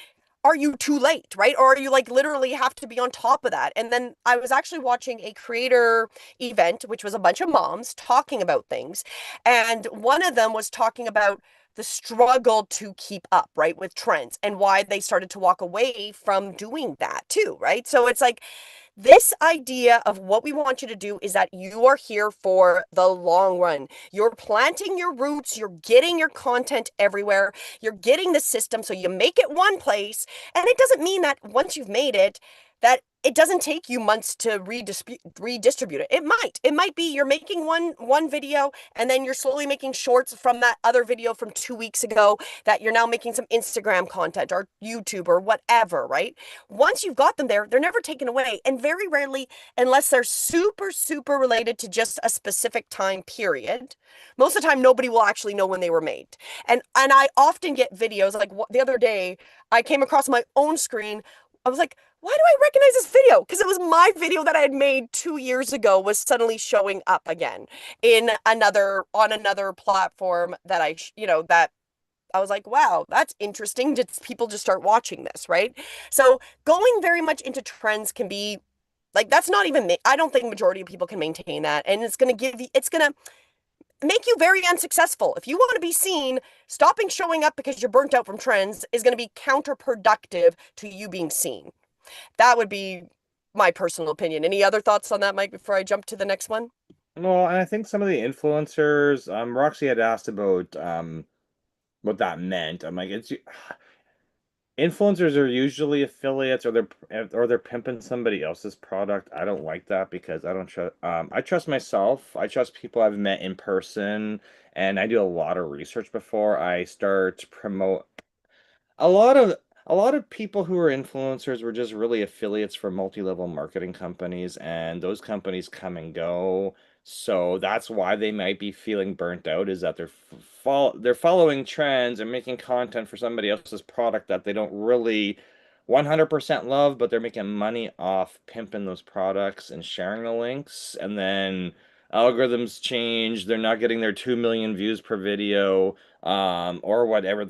are you too late, right? Or are you like literally have to be on top of that? And then I was actually watching a creator event, which was a bunch of moms talking about things. And one of them was talking about the struggle to keep up, right, with trends and why they started to walk away from doing that too, right? So it's like, this idea of what we want you to do is that you are here for the long run. You're planting your roots, you're getting your content everywhere, you're getting the system so you make it one place. And it doesn't mean that once you've made it, that it doesn't take you months to redistribute it. It might. It might be you're making one video and then you're slowly making shorts from that other video from 2 weeks ago, that you're now making some Instagram content or YouTube or whatever, right? Once you've got them there, they're never taken away. And very rarely, unless they're super, super related to just a specific time period, most of the time nobody will actually know when they were made. And I often get videos like the other day, I came across my own screen. I was like, why do I recognize this video? Because it was my video that I had made 2 years ago was suddenly showing up again on another platform that that I was like, wow, that's interesting. Did people just start watching this, right? So going very much into trends can be like, that's not even, I don't think majority of people can maintain that. And it's going to make you very unsuccessful. If you want to be seen, stopping showing up because you're burnt out from trends is going to be counterproductive to you being seen. That would be my personal opinion. Any other thoughts on that, Mike, before I jump to the next one? Well, and I think some of the influencers, Roxy had asked about what that meant. I'm like, it's influencers are usually affiliates, or they're pimping somebody else's product. I don't like that because I don't trust I trust myself. I trust people I've met in person, and I do a lot of research before I start promote a lot of a lot of people who are influencers were just really affiliates for multi-level marketing companies, and those companies come and go. So that's why they might be feeling burnt out, is that they're following trends and making content for somebody else's product that they don't really 100% love, but they're making money off pimping those products and sharing the links. And then algorithms change, they're not getting their 2 million views per video, or whatever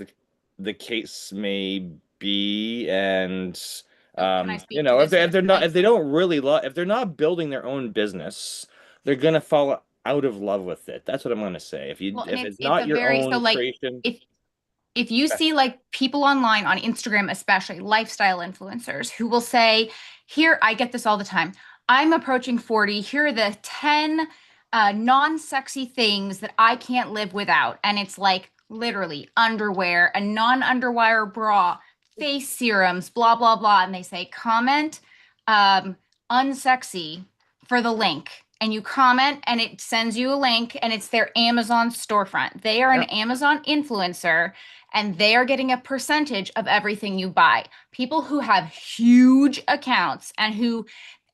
the case may be. And So can I you speak to know, this with a if price? they don't really love, if they're not building their own business, they're gonna fall out of love with it. That's what I'm gonna say. Well, and If it's it's it's not a your very so own like creation. if you see like people online on Instagram, especially lifestyle influencers who will say, here, I get this all the time. I'm approaching 40. Here are the 10 non-sexy things that I can't live without. And it's like literally underwear, a non-underwire bra, face serums, blah, blah, blah. And they say, comment unsexy for the link. And you comment and it sends you a link and it's their Amazon storefront. They are an Yeah. Amazon influencer and they are getting a percentage of everything you buy. People who have huge accounts and who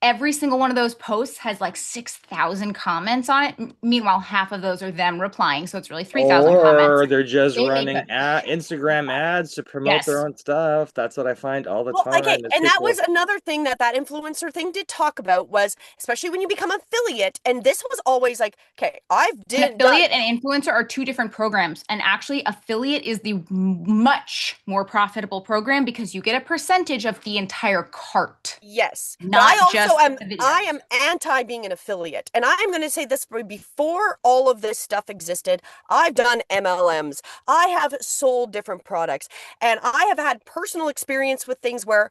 every single one of those posts has like 6,000 comments on it. Meanwhile, half of those are them replying. So it's really 3,000 comments. Or they're just They make running Instagram ads to promote their yes. own stuff. That's what I find all the Well, okay, time is and that was people. another thing that that influencer thing did talk about was, especially when you become affiliate, and this was always like, okay, I've An did done. affiliate and influencer are two different programs. And actually, affiliate is the much more profitable program because you get a percentage of the entire cart, Yes, but I not also just am the I videos. am anti being an affiliate. And I am going to say this before all of this stuff existed, I've done MLMs. I have sold different products, and I have had personal experience with things where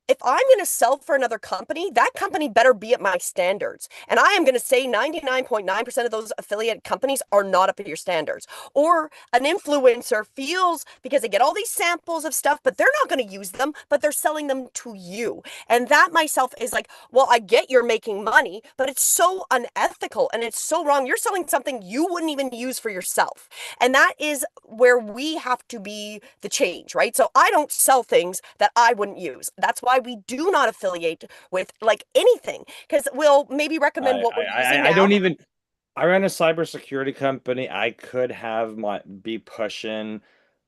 if I'm going to sell for another company, that company better be at my standards. And I am going to say 99.9% of those affiliate companies are not up at your standards. Or an influencer feels because they get all these samples of stuff, but they're not going to use them, but they're selling them to you. And that myself is like, well, I get you're making money, but it's so unethical and it's so wrong. You're selling something you wouldn't even use for yourself. And that is where we have to be the change, right? So I don't sell things that I wouldn't use. That's why we do not affiliate with like anything, because we'll maybe recommend what we're using I don't now. even. I run a cybersecurity company. I could have my be pushing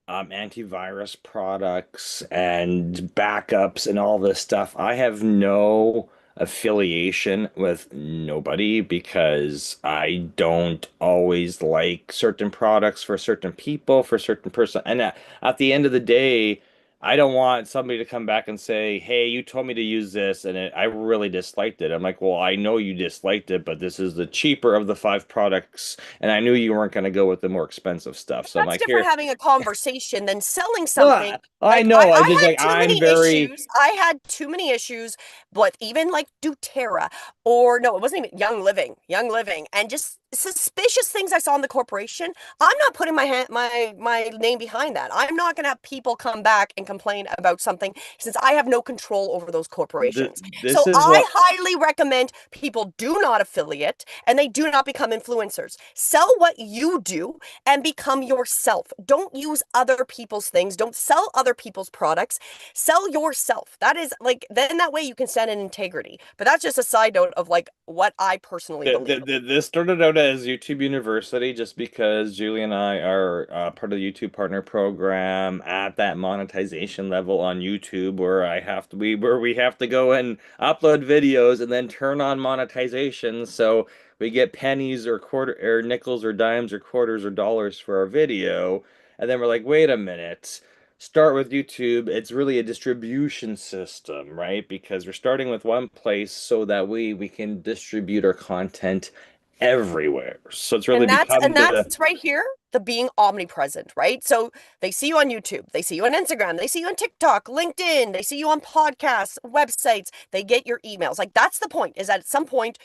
antivirus products and backups and all this stuff. I have no affiliation with nobody because I don't always like certain products for certain people, for certain person. And at the end of the day, I don't want somebody to come back and say, "Hey, you told me to use this, and I really disliked it." I'm like, "Well, I know you disliked it, but this is the cheaper of the five products, and I knew you weren't going to go with the more expensive stuff." So I'm That's like, different "Here." having a conversation than selling something. Well, I Like know. I I just had like too I'm many very. issues. I had too many issues with even like doTERRA, or no, it wasn't even Young Living, and just suspicious things I saw in the corporation. I'm not putting my name behind that. I'm not going to have people come back and complain about something since I have no control over those corporations. This So is I what highly recommend people do not affiliate and they do not become influencers. Sell what you do and become yourself. Don't use other people's things. Don't sell other people's products. Sell yourself. That is like, then that way you can stand in integrity. But that's just a side note of like what I personally believe. this started out as YouTube University just because Julie and I are part of the YouTube Partner Program at that monetization level on YouTube, where we have to go and upload videos and then turn on monetization, so we get pennies or quarter or nickels or dimes or quarters or dollars for our video. And then we're like, wait a minute. Start with YouTube. It's really a distribution system, right? Because we're starting with one place so that we can distribute our content everywhere. So it's really And that's become and the that's right here, the being omnipresent, right? So they see you on YouTube, they see you on Instagram, they see you on TikTok, LinkedIn, they see you on podcasts, websites, they get your emails. Like that's the point, is that at some point,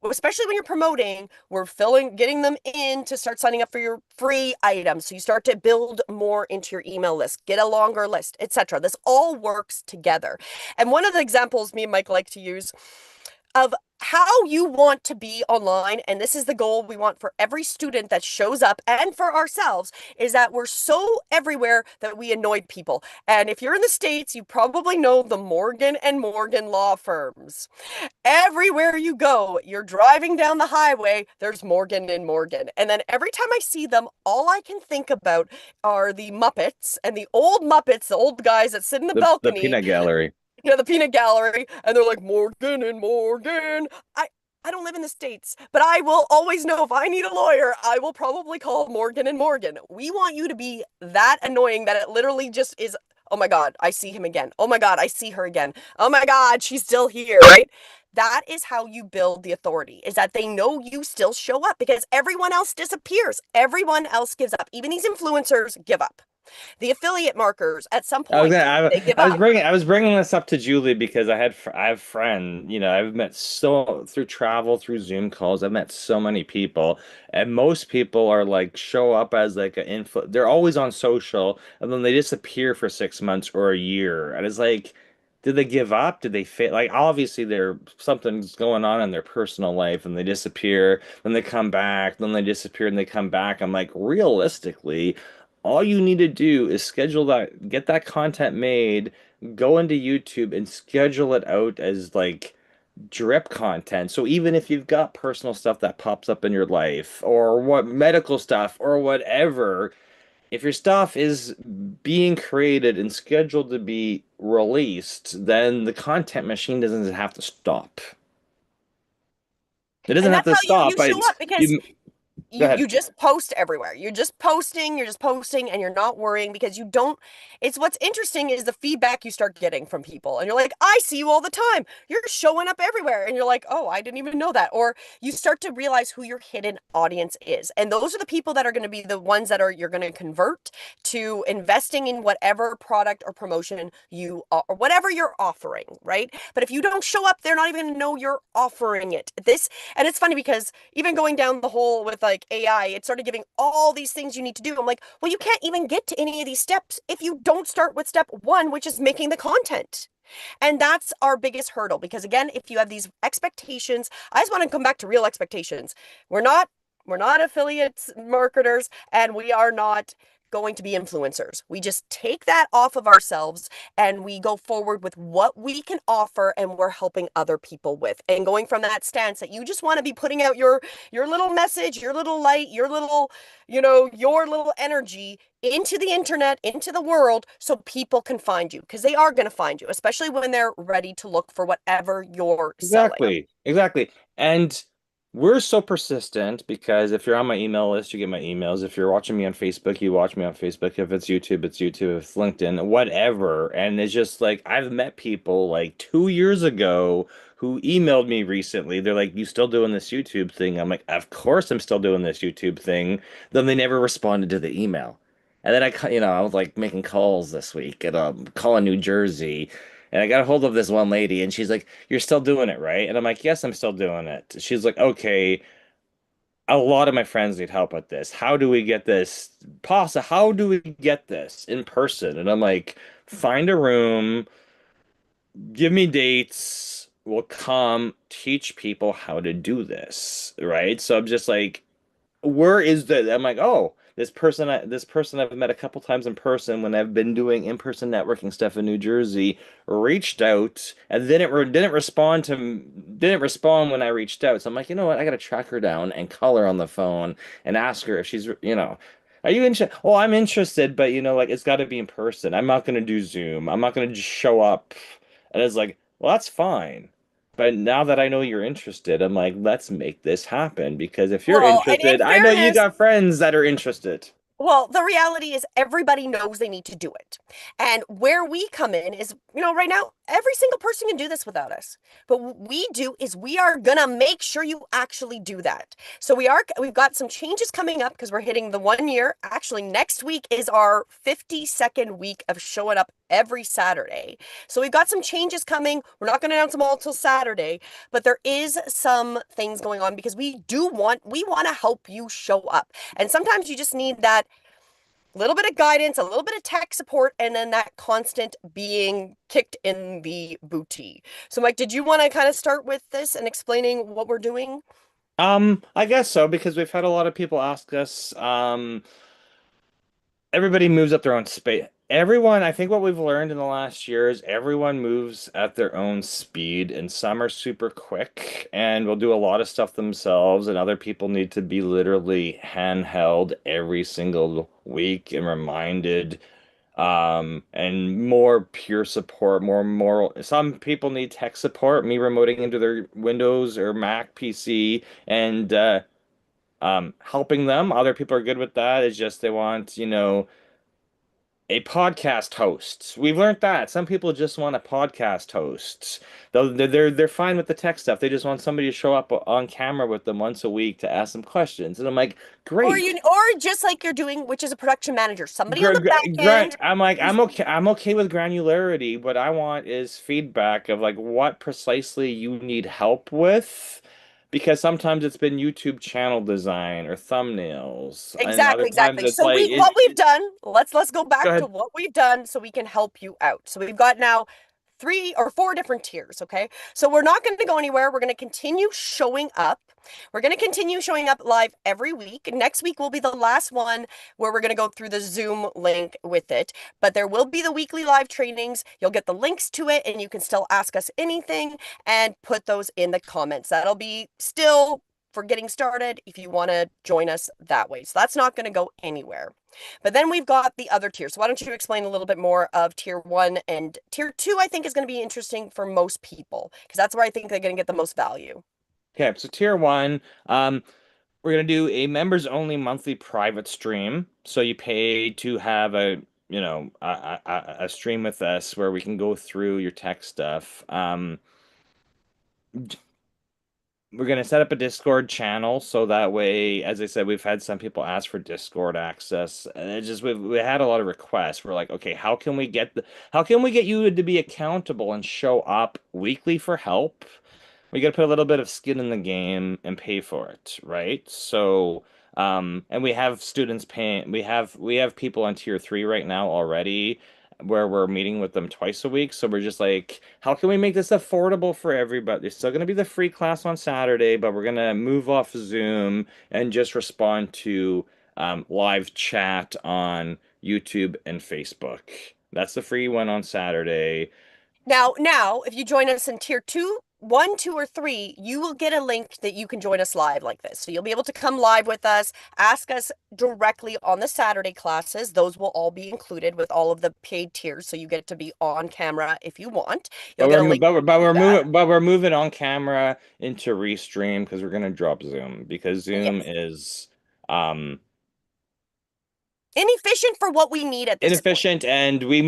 especially when you're promoting, we're getting them in to start signing up for your free items. So you start to build more into your email list, get a longer list, etc. This all works together. And one of the examples me and Mike like to use of how you want to be online, and this is the goal we want for every student that shows up and for ourselves, is that we're so everywhere that we annoy people. And if you're in the States, you probably know the Morgan and Morgan law firms. Everywhere you go, you're driving down the highway, there's Morgan and Morgan. And then every time I see them, all I can think about are the Muppets and the old Muppets, the old guys that sit in the the balcony, peanut gallery. the peanut gallery, and they're like, Morgan and Morgan. I don't live in the States, but I will always know if I need a lawyer, I will probably call Morgan and Morgan. We want you to be that annoying that it literally just is, oh my God, I see him again. Oh my God, I see her again. Oh my God, she's still here, right? That is how you build the authority, is that they know you still show up because everyone else disappears. Everyone else gives up. Even these influencers give up. The affiliate markers, at some point, they give up. I was bringing this up to Julie because I have friends, you know, I've met so through travel, through Zoom calls, I've met so many people, and most people are like show up as like an influ, they're always on social, and then they disappear for 6 months or a year, and it's like, did they give up? Did they fail? Like obviously there something's going on in their personal life, and they disappear, then they come back, then they disappear, and they come back. I'm like, realistically, all you need to do is schedule that, get that content made, go into YouTube and schedule it out as like drip content. So even if you've got personal stuff that pops up in your life or what medical stuff or whatever, if your stuff is being created and scheduled to be released, then the content machine doesn't have to stop. It doesn't And have that's to how stop, you but show up because you go you ahead. just post everywhere. You're just posting and you're not worrying because you don't. It's what's interesting is the feedback you start getting from people and you're like, I see you all the time, you're showing up everywhere, and you're like, oh, I didn't even know that. Or you start to realize who your hidden audience is, and those are the people that are going to be the ones that are you're going to convert to investing in whatever product or promotion you or whatever you're offering, right? But if you don't show up, they're not even going to know you're offering it. And it's funny because even going down the hole with like AI, it started giving all these things you need to do. I'm like, well, you can't even get to any of these steps if you don't start with step one, which is making the content. And that's our biggest hurdle because again, if you have these expectations, I just want to come back to real expectations. We're not we're not affiliates marketers and we are not going to be influencers. We just take that off of ourselves and we go forward with what we can offer and we're helping other people with. And going from that stance that you just want to be putting out your little message, your little light, your little, your little energy into the internet, into the world so people can find you because they are going to find you, especially when they're ready to look for whatever you're selling. Exactly, exactly. And we're so persistent because if you're on my email list, you get my emails. If you're watching me on Facebook, you watch me on Facebook. If it's YouTube, it's YouTube. If it's LinkedIn, whatever. And it's just like I've met people like 2 years ago who emailed me recently. They're like, "You still doing this YouTube thing?" I'm like, "Of course I'm still doing this YouTube thing." Then they never responded to the email. And then I was like making calls this week at a call in New Jersey. And I got a hold of this one lady, and she's like, "You're still doing it, right?" And I'm like, "Yes, I'm still doing it." She's like, "Okay, a lot of my friends need help with this. How do we get this How do we get this in person?" And I'm like, "Find a room, give me dates, we'll come teach people how to do this." Right? So I'm just like, where is the I'm like, oh, this person I've met a couple times in person when I've been doing in-person networking stuff in New Jersey reached out and then didn't respond when I reached out. So I'm like, you know what? I gotta track her down and call her on the phone and ask her if she's, are you interested? Oh, I'm interested, but like it's got to be in person. I'm not gonna do Zoom. I'm not gonna just show up. And it's like, well, that's fine. But now that I know you're interested, I'm like, let's make this happen because if you're Well, and interested, in I know you fairness, got friends that are interested. Well, the reality is everybody knows they need to do it. And where we come in is, right now, every single person can do this without us. But what we do is we are gonna make sure you actually do that. So we've got some changes coming up because we're hitting the 1 year. Actually, next week is our 52nd week of showing up every Saturday. So we've got some changes coming. We're not gonna announce them all till Saturday, but there is some things going on because we want to help you show up. And sometimes you just need that little bit of guidance, a little bit of tech support, and then that constant being kicked in the booty. So, Mike, did you want to kind of start with this and explaining what we're doing? I guess so, because we've had a lot of people ask us, everybody moves up their own space. Everyone, I think what we've learned in the last year is everyone moves at their own speed, and some are super quick and will do a lot of stuff themselves, and other people need to be literally handheld every single week and reminded, and more pure support, more moral. Some people need tech support, me remoting into their Windows or Mac PC and helping them. Other people are good with that. It's just they want, a podcast host. We've learned that. Some people just want a podcast host. They're fine with the tech stuff. They just want somebody to show up on camera with them once a week to ask them questions. And I'm like, great. Or just like you're doing, which is a production manager, somebody on the back end. I'm like, who's- I'm okay with granularity. What I want is feedback of like what precisely you need help with. Because sometimes it's been YouTube channel design or thumbnails, and other Exactly, times exactly. it's So like what we've done, let's go go back to ahead. what we've done so we can help you out. So we've got now 3 or 4 different tiers, okay? So we're not going to go anywhere. We're going to continue showing up. We're going to continue showing up live every week. Next week will be the last one where we're going to go through the Zoom link with it. But there will be the weekly live trainings. You'll get the links to it, and you can still ask us anything and put those in the comments. That'll be still for getting started if you want to join us that way. So that's not going to go anywhere. But then we've got the other tiers. So why don't you explain a little bit more of tier 1 and tier 2? I think is going to be interesting for most people because that's where I think they're going to get the most value. Okay, so tier one, we're gonna do a members only monthly private stream. So you pay to have a stream with us where we can go through your tech stuff. We're gonna set up a Discord channel so that way, as I said, we've had some people ask for Discord access, and it just we had a lot of requests. We're like, okay, how can we get you to be accountable and show up weekly for help? We got to put a little bit of skin in the game and pay for it, right? So, and we have students paying. We have people on tier three right now already, where we're meeting with them twice a week. So we're just like, how can we make this affordable for everybody? There's still going to be the free class on Saturday, but we're going to move off Zoom and just respond to live chat on YouTube and Facebook. That's the free one on Saturday. Now, if you join us in tier 2, 1, 2, or 3, you will get a link that you can join us live like this. So you'll be able to come live with us, ask us directly on the Saturday classes. Those will all be included with all of the paid tiers. So you get to be on camera if you want. You'll get a link to do that. But we're moving on camera into Restream because we're gonna drop Zoom because Zoom Yes. is um Inefficient for what we need at this point. inefficient, and we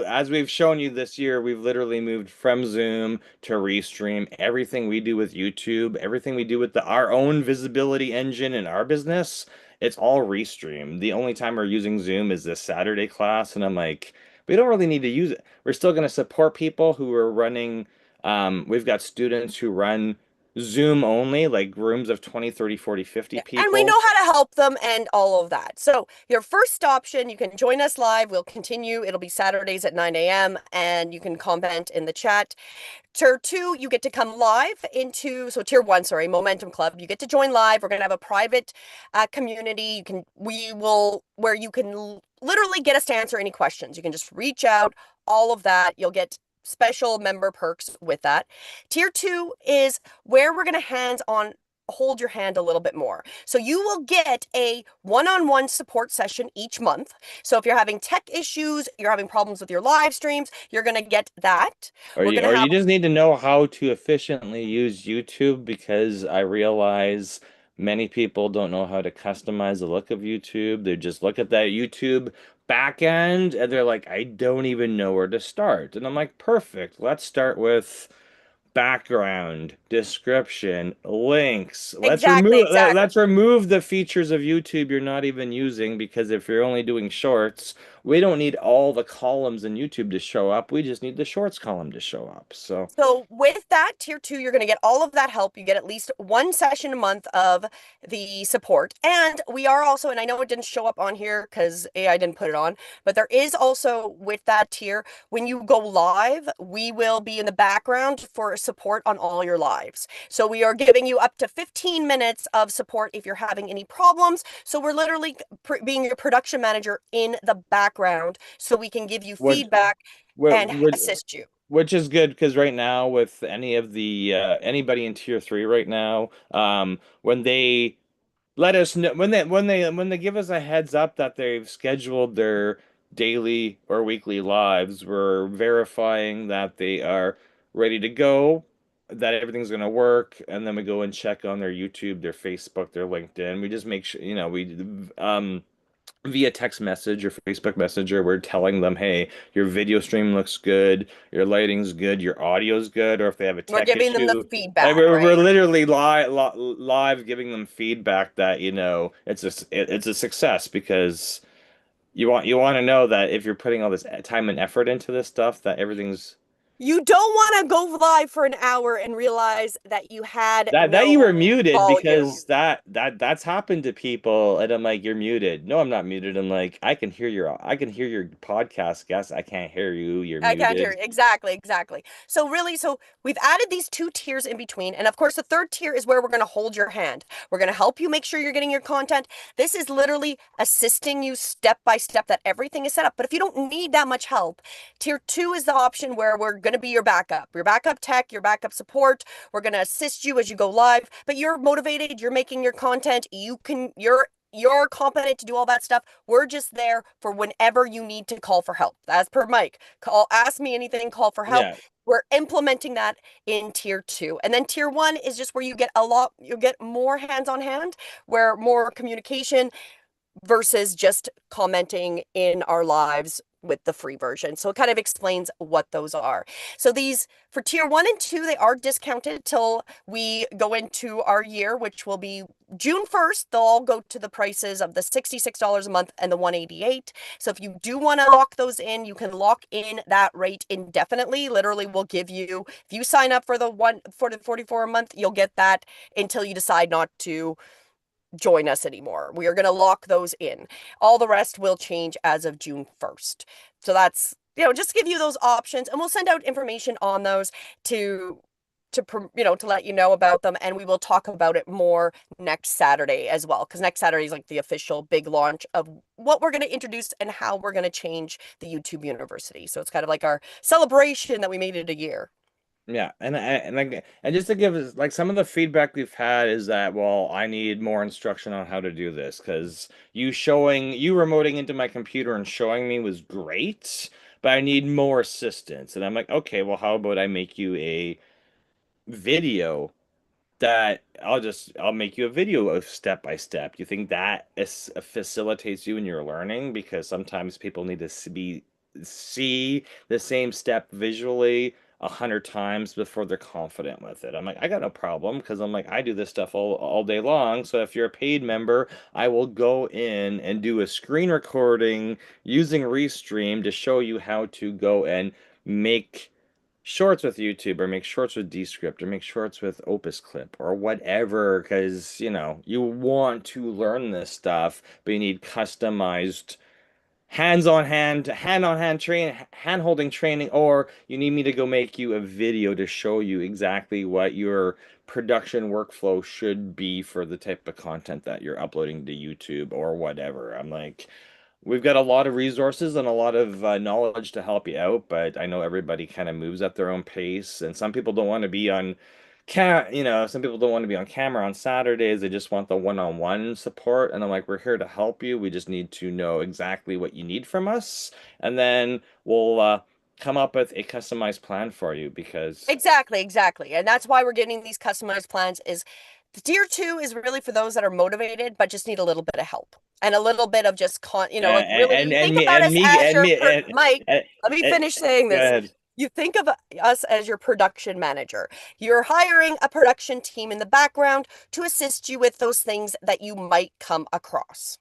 as we've shown you this year, we've literally moved from Zoom to Restream. Everything we do with YouTube, everything we do with our own visibility engine in our business, it's all Restream. The only time we're using Zoom is this Saturday class, and I'm like, we don't really need to use it. We're still going to support people who are running, we've got students who run Zoom only, like rooms of 20, 30, 40, 50 Yeah. And we people. know how to help them and all of that. So your first option, you can join us live. We'll continue. It'll be Saturdays at 9 a.m. and you can comment in the chat. Tier 2, you get to come live so tier 1, sorry, Momentum Club. You get to join live. We're going to have a private community. Where you can literally get us to answer any questions. You can just reach out, all of that. You'll get special member perks with that. Tier 2 is where we're going to hold your hand a little bit more. So you will get a one-on-one support session each month. So if you're having tech issues, you're having problems with your live streams, you're going to get that. Or We're you, going or to you have just need to know how to efficiently use YouTube because I realize Many people don't know how to customize the look of YouTube. They just look at that YouTube back end and they're like, I don't even know where to start. And I'm like, perfect. Let's start with background, description, links. Exactly, exactly. Let's remove the features of YouTube you're not even using, because if you're only doing shorts, we don't need all the columns in YouTube to show up. We just need the shorts column to show up. So So with that tier two, you're going to get all of that help. You get at least one session a month of the support. And we are also, and I know it didn't show up on here because AI didn't put it on, but there is also with that tier, when you go live, we will be in the background for support on all your lives. So we are giving you up to 15 minutes of support if you're having any problems. So we're literally being your production manager in the background so we can give you what feedback what and what assist you. which is good, because right now with any of the anybody in tier 3 right now, when they let us know, when they give us a heads up that they've scheduled their daily or weekly lives, we're verifying that they are ready to go, that everything's going to work, and then we go and check on their YouTube, their Facebook, their LinkedIn. We just make sure, we via text message or Facebook Messenger, we're telling them, hey, your video stream looks good, your lighting's good, your audio's good, or if they have a We're tech giving them the issue. Like feedback, we're right? literally live giving them feedback that, it's a success, because you want to know that if you're putting all this time and effort into this stuff, that everything's You don't want to go live for an hour and realize that you had that you no were muted, volume. because that's happened to people, and I'm like, you're muted. No, I'm not muted. I'm like, I can hear your podcast guest. I can't hear you. You're I can't hear muted. you. Exactly, exactly. So really, so we've added these two tiers in between. And of course, the third tier is where we're going to hold your hand. We're going to help you make sure you're getting your content. This is literally assisting you step by step that everything is set up. But if you don't need that much help, tier two is the option where we're going to be your backup tech, your backup support. We're going to assist you as you go live, but you're motivated, you're making your content, you're competent to do all that stuff. We're just there for whenever you need to call for help. As per Mike, ask me anything, call for help. Yeah, We're implementing that in tier two. And then tier one is just where you get more hands on hand, where more communication, versus just commenting in our lives with the free version. So it kind of explains what those are. So these for tier one and two, they are discounted till we go into our year, which will be June 1st. They'll all go to the prices of the $66 a month and the 188. So if you do want to lock those in, you can lock in that rate indefinitely. Literally, we'll give you, if you sign up for the 44 a month, you'll get that until you decide not to join us anymore. We are going to lock those in. All the rest will change as of June 1st. So that's, just to give you those options, and we'll send out information on those to to let you know about them, and we will talk about it more next Saturday as well, because next Saturday is like the official big launch of what we're going to introduce and how we're going to change the YouTube University. So it's kind of like our celebration that we made it a year. yeah, and just to give us, like, some of the feedback we've had is that, well, I need more instruction on how to do this, because you remoting into my computer and showing me was great, but I need more assistance. And I'm like, okay, well, how about I make you a video that I'll make you a video of step by step. You think that facilitates you in your learning? Because sometimes people need to see the same step visually 100 times before they're confident with it. I'm like, I got no problem, because I'm like, I do this stuff all day long. So if you're a paid member, I will go in and do a screen recording using Restream to show you how to go and make shorts with YouTube, or make shorts with Descript, or make shorts with Opus Clip, or whatever, because you want to learn this stuff, but you need customized hand-on-hand hand-holding training, or you need me to go make you a video to show you exactly what your production workflow should be for the type of content that you're uploading to YouTube or whatever. I'm like, we've got a lot of resources and a lot of knowledge to help you out, but I know everybody kind of moves at their own pace, and some people don't want to be on some people don't want to be on camera on Saturdays. They just want the one-on-one support, and I'm like, we're here to help you. We just need to know exactly what you need from us, and then we'll come up with a customized plan for you because Exactly. And that's why we're getting these customized plans is the tier two is really for those that are motivated but just need a little bit of help and a little bit of just like really you think about us as your Mike, let me and finish saying go this. ahead. You think of us as your production manager. You're hiring a production team in the background to assist you with those things that you might come across.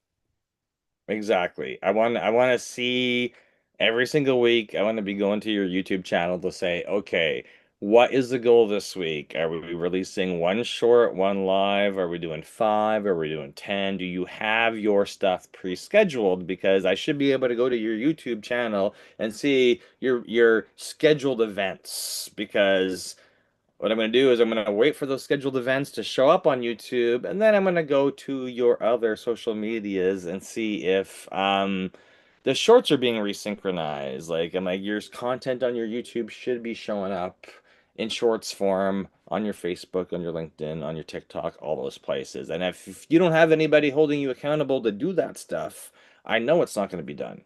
Exactly. I want to see every single week. I want to be going to your YouTube channel to say, okay, what is the goal this week? Are we releasing one short, one live? Are we doing five? Are we doing 10? Do you have your stuff pre-scheduled? Because I should be able to go to your YouTube channel and see your scheduled events because what I'm going to do is I'm going to wait for those scheduled events to show up on YouTube, and then I'm going to go to your other social medias and see if the shorts are being resynchronized. Like, I'm like, your content on your YouTube should be showing up in shorts form on your Facebook, on your LinkedIn, on your TikTok, all those places. And if you don't have anybody holding you accountable to do that stuff, I know it's not going to be done.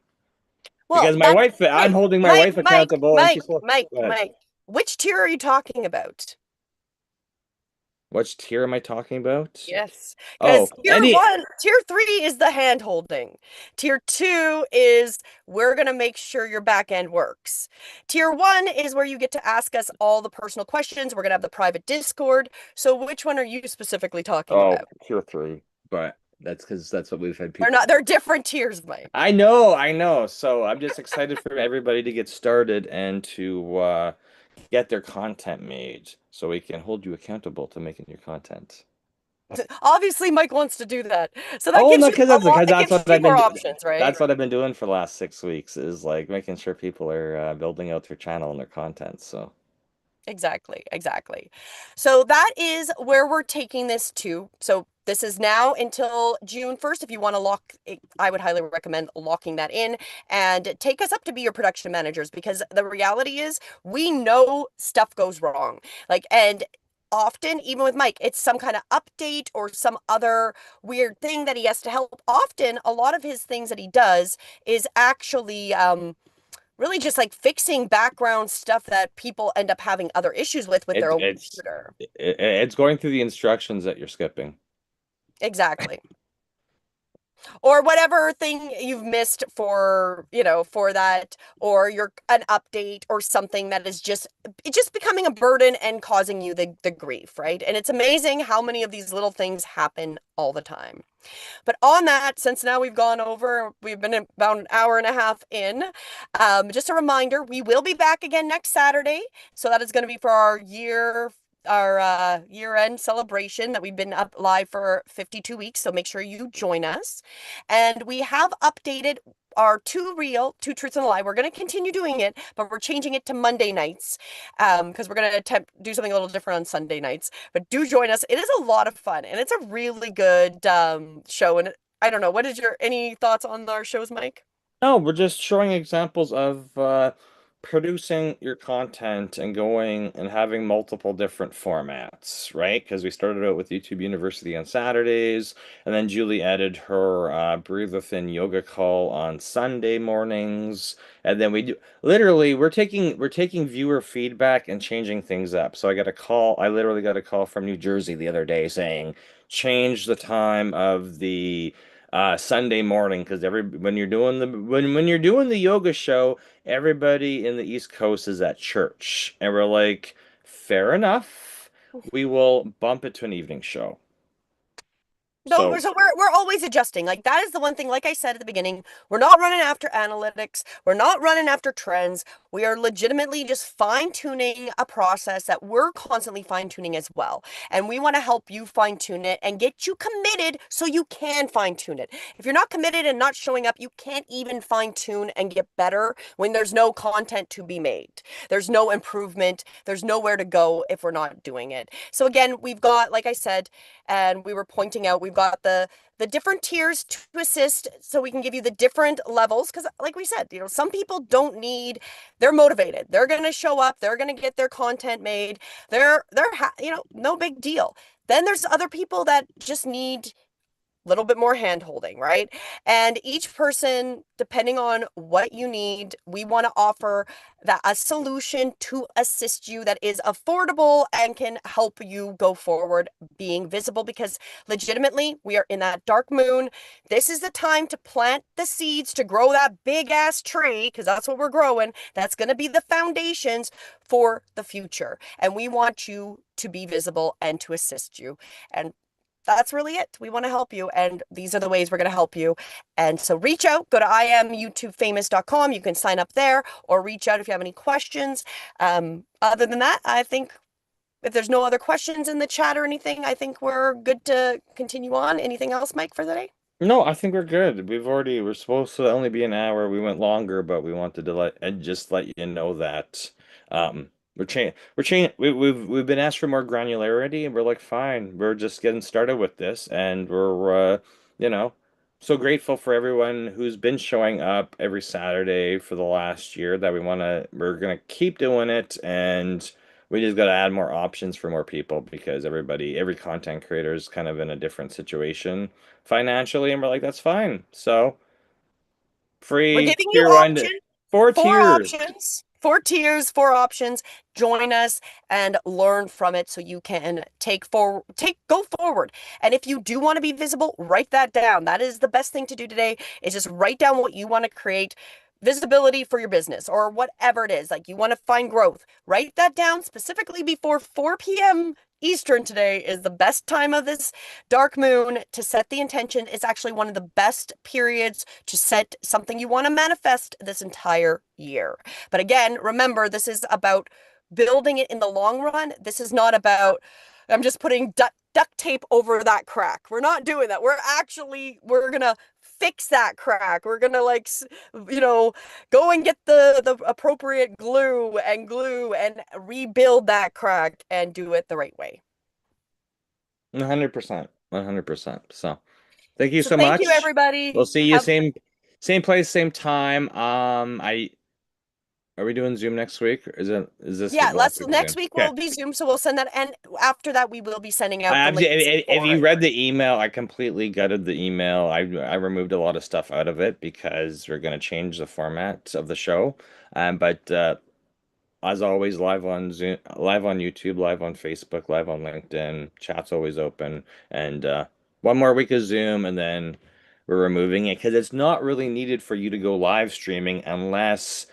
Well, Because my that's wife, I'm Mike, holding my Mike, wife Mike, accountable, and Mike, she's go Mike, ahead. Mike. Which tier are you talking about? Which tier am I talking about? Yes, Oh, because tier any one, tier three is the hand holding. Tier two is we're going to make sure your back end works. Tier one is where you get to ask us all the personal questions. We're going to have the private Discord. So which one are you specifically talking Oh, about? tier three. But that's because that's what we've had They're people. not, they're different tiers, Mike. I know. So I'm just excited for everybody to get started and to get their content made so we can hold you accountable to making your content. Obviously, Mike wants to do that. So that Oh gives no, you a lot, because that that's gives what you I've been more options, right? that's what I've been doing for the last 6 weeks is like making sure people are building out their channel and their content. So Exactly. So that is where we're taking this to. So this is now until June 1st. If you want to lock it, I would highly recommend locking that in and take us up to be your production managers because the reality is we know stuff goes wrong. And often, even with Mike, it's some kind of update or some other weird thing that he has to help. Often, a lot of his things that he does is actually really just like fixing background stuff that people end up having other issues with it their own it's computer. it's going through the instructions that you're skipping. Exactly. Or whatever thing you've missed for that, or you're an update or something that is just becoming a burden and causing you the grief, right? And it's amazing how many of these little things happen all the time. But on that, since now we've been about an hour and a half in, just a reminder, we will be back again next Saturday. So that is going to be for our year-end celebration that we've been up live for 52 weeks. So make sure you join us. And we have updated our two truths and a lie. We're going to continue doing it, but we're changing it to Monday nights because we're going to attempt do something a little different on Sunday nights. But do join us. It is a lot of fun and it's a really good show. And I don't know, what is your any thoughts on our shows, Mike? No, we're just showing examples of producing your content and going and having multiple different formats, right? Because we started out with YouTube University on Saturdays, and then Julie added her Breathe Within yoga call on Sunday mornings, and then we do literally we're taking viewer feedback and changing things up. So I literally got a call from New Jersey the other day saying change the time of the Sunday morning because every when you're doing the yoga show, everybody in the East Coast is at church, and we're like, fair enough, we will bump it to an evening show. No, So so we're always adjusting. Like that is the one thing, like I said at the beginning, we're not running after analytics, we're not running after trends. We are legitimately just fine-tuning a process that we're constantly fine-tuning as well. And we want to help you fine-tune it and get you committed so you can fine-tune it. If you're not committed and not showing up, you can't even fine-tune and get better when there's no content to be made. There's no improvement, there's nowhere to go if we're not doing it. So again, we've got, like I said, and we were pointing out we've got the different tiers to assist so we can give you the different levels because like we said, some people don't need, they're motivated, they're going to show up, they're going to get their content made, they're no big deal. Then there's other people that just need little bit more hand holding, right? And each person, depending on what you need, we want to offer that a solution to assist you that is affordable and can help you go forward being visible, because legitimately we are in that dark moon. This is the time to plant the seeds to grow that big ass tree, because that's what we're growing. That's going to be the foundations for the future. And we want you to be visible and to assist you. And that's really it. We want to help you, and these are the ways we're going to help you. And so reach out, go to IamYouTubeFamous.com. You can sign up there, or reach out if you have any questions. Other than that, I think if there's no other questions in the chat or anything, I think we're good to continue on. Anything else, Mike, for the day? No, I think we're good. We're supposed to only be an hour. We went longer, but we wanted to let you know that we've been asked for more granularity, and we're like, fine, we're just getting started with this, and we're you know, so grateful for everyone who's been showing up every Saturday for the last year that we're gonna keep doing it, and we just got to add more options for more people because every content creator is kind of in a different situation financially, and we're like, that's fine. So We're free giving you tier one to options, four four tiers. options, four tiers, four options. Join us and learn from it so you can go forward. And if you do want to be visible, write that down. That is the best thing to do today, is just write down what you want to create. Visibility for your business or whatever it is, like you want to find growth. Write that down specifically before 4 p.m. Eastern today is the best time of this dark moon to set the intention. It's actually one of the best periods to set something you want to manifest this entire year. But again, remember, this is about building it in the long run. This is not about, I'm just putting duct tape over that crack. We're not doing that. We're going to fix that crack. We're going to go and get the appropriate glue and rebuild that crack and do it the right way. 100%. 100%. So thank you So so thank you, much. everybody. We'll see you same place, same time. I Are we doing Zoom next week? Or is this Yeah, the last week of next Zoom? week Okay. will be Zoom, so we'll send that, and after that we will be sending out the links If for you it. read the email, I completely gutted the email. I removed a lot of stuff out of it because we're going to change the format of the show. But as always, live on Zoom, live on YouTube, live on Facebook, live on LinkedIn. Chat's always open. And one more week of Zoom, and then we're removing it because it's not really needed for you to go live streaming unless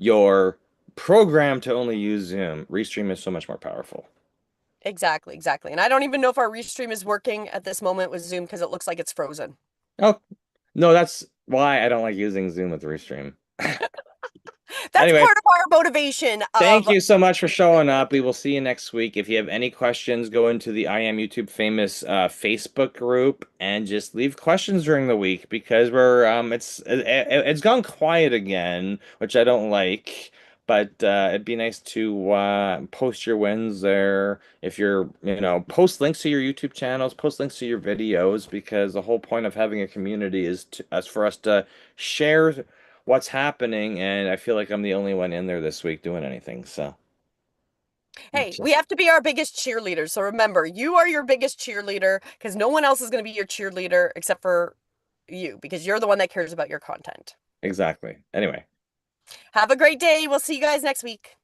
you're programmed to only use Zoom. Restream is so much more powerful. Exactly. And I don't even know if our restream is working at this moment with Zoom because it looks like it's frozen. Oh, no, that's why I don't like using Zoom with Restream. That's Anyway, part of our motivation thank of you so much for showing up. We will see you next week. If you have any questions, go into the I Am YouTube Famous Facebook group and just leave questions during the week because it's gone quiet again, which I don't like. But it'd be nice to post your wins there. If post links to your YouTube channels, post links to your videos, because the whole point of having a community is for us to share what's happening, and I feel like I'm the only one in there this week doing anything. So, hey, we have to be our biggest cheerleaders. So remember, you are your biggest cheerleader because no one else is going to be your cheerleader except for you, because you're the one that cares about your content. exactly. Anyway. Have a great day. We'll see you guys next week.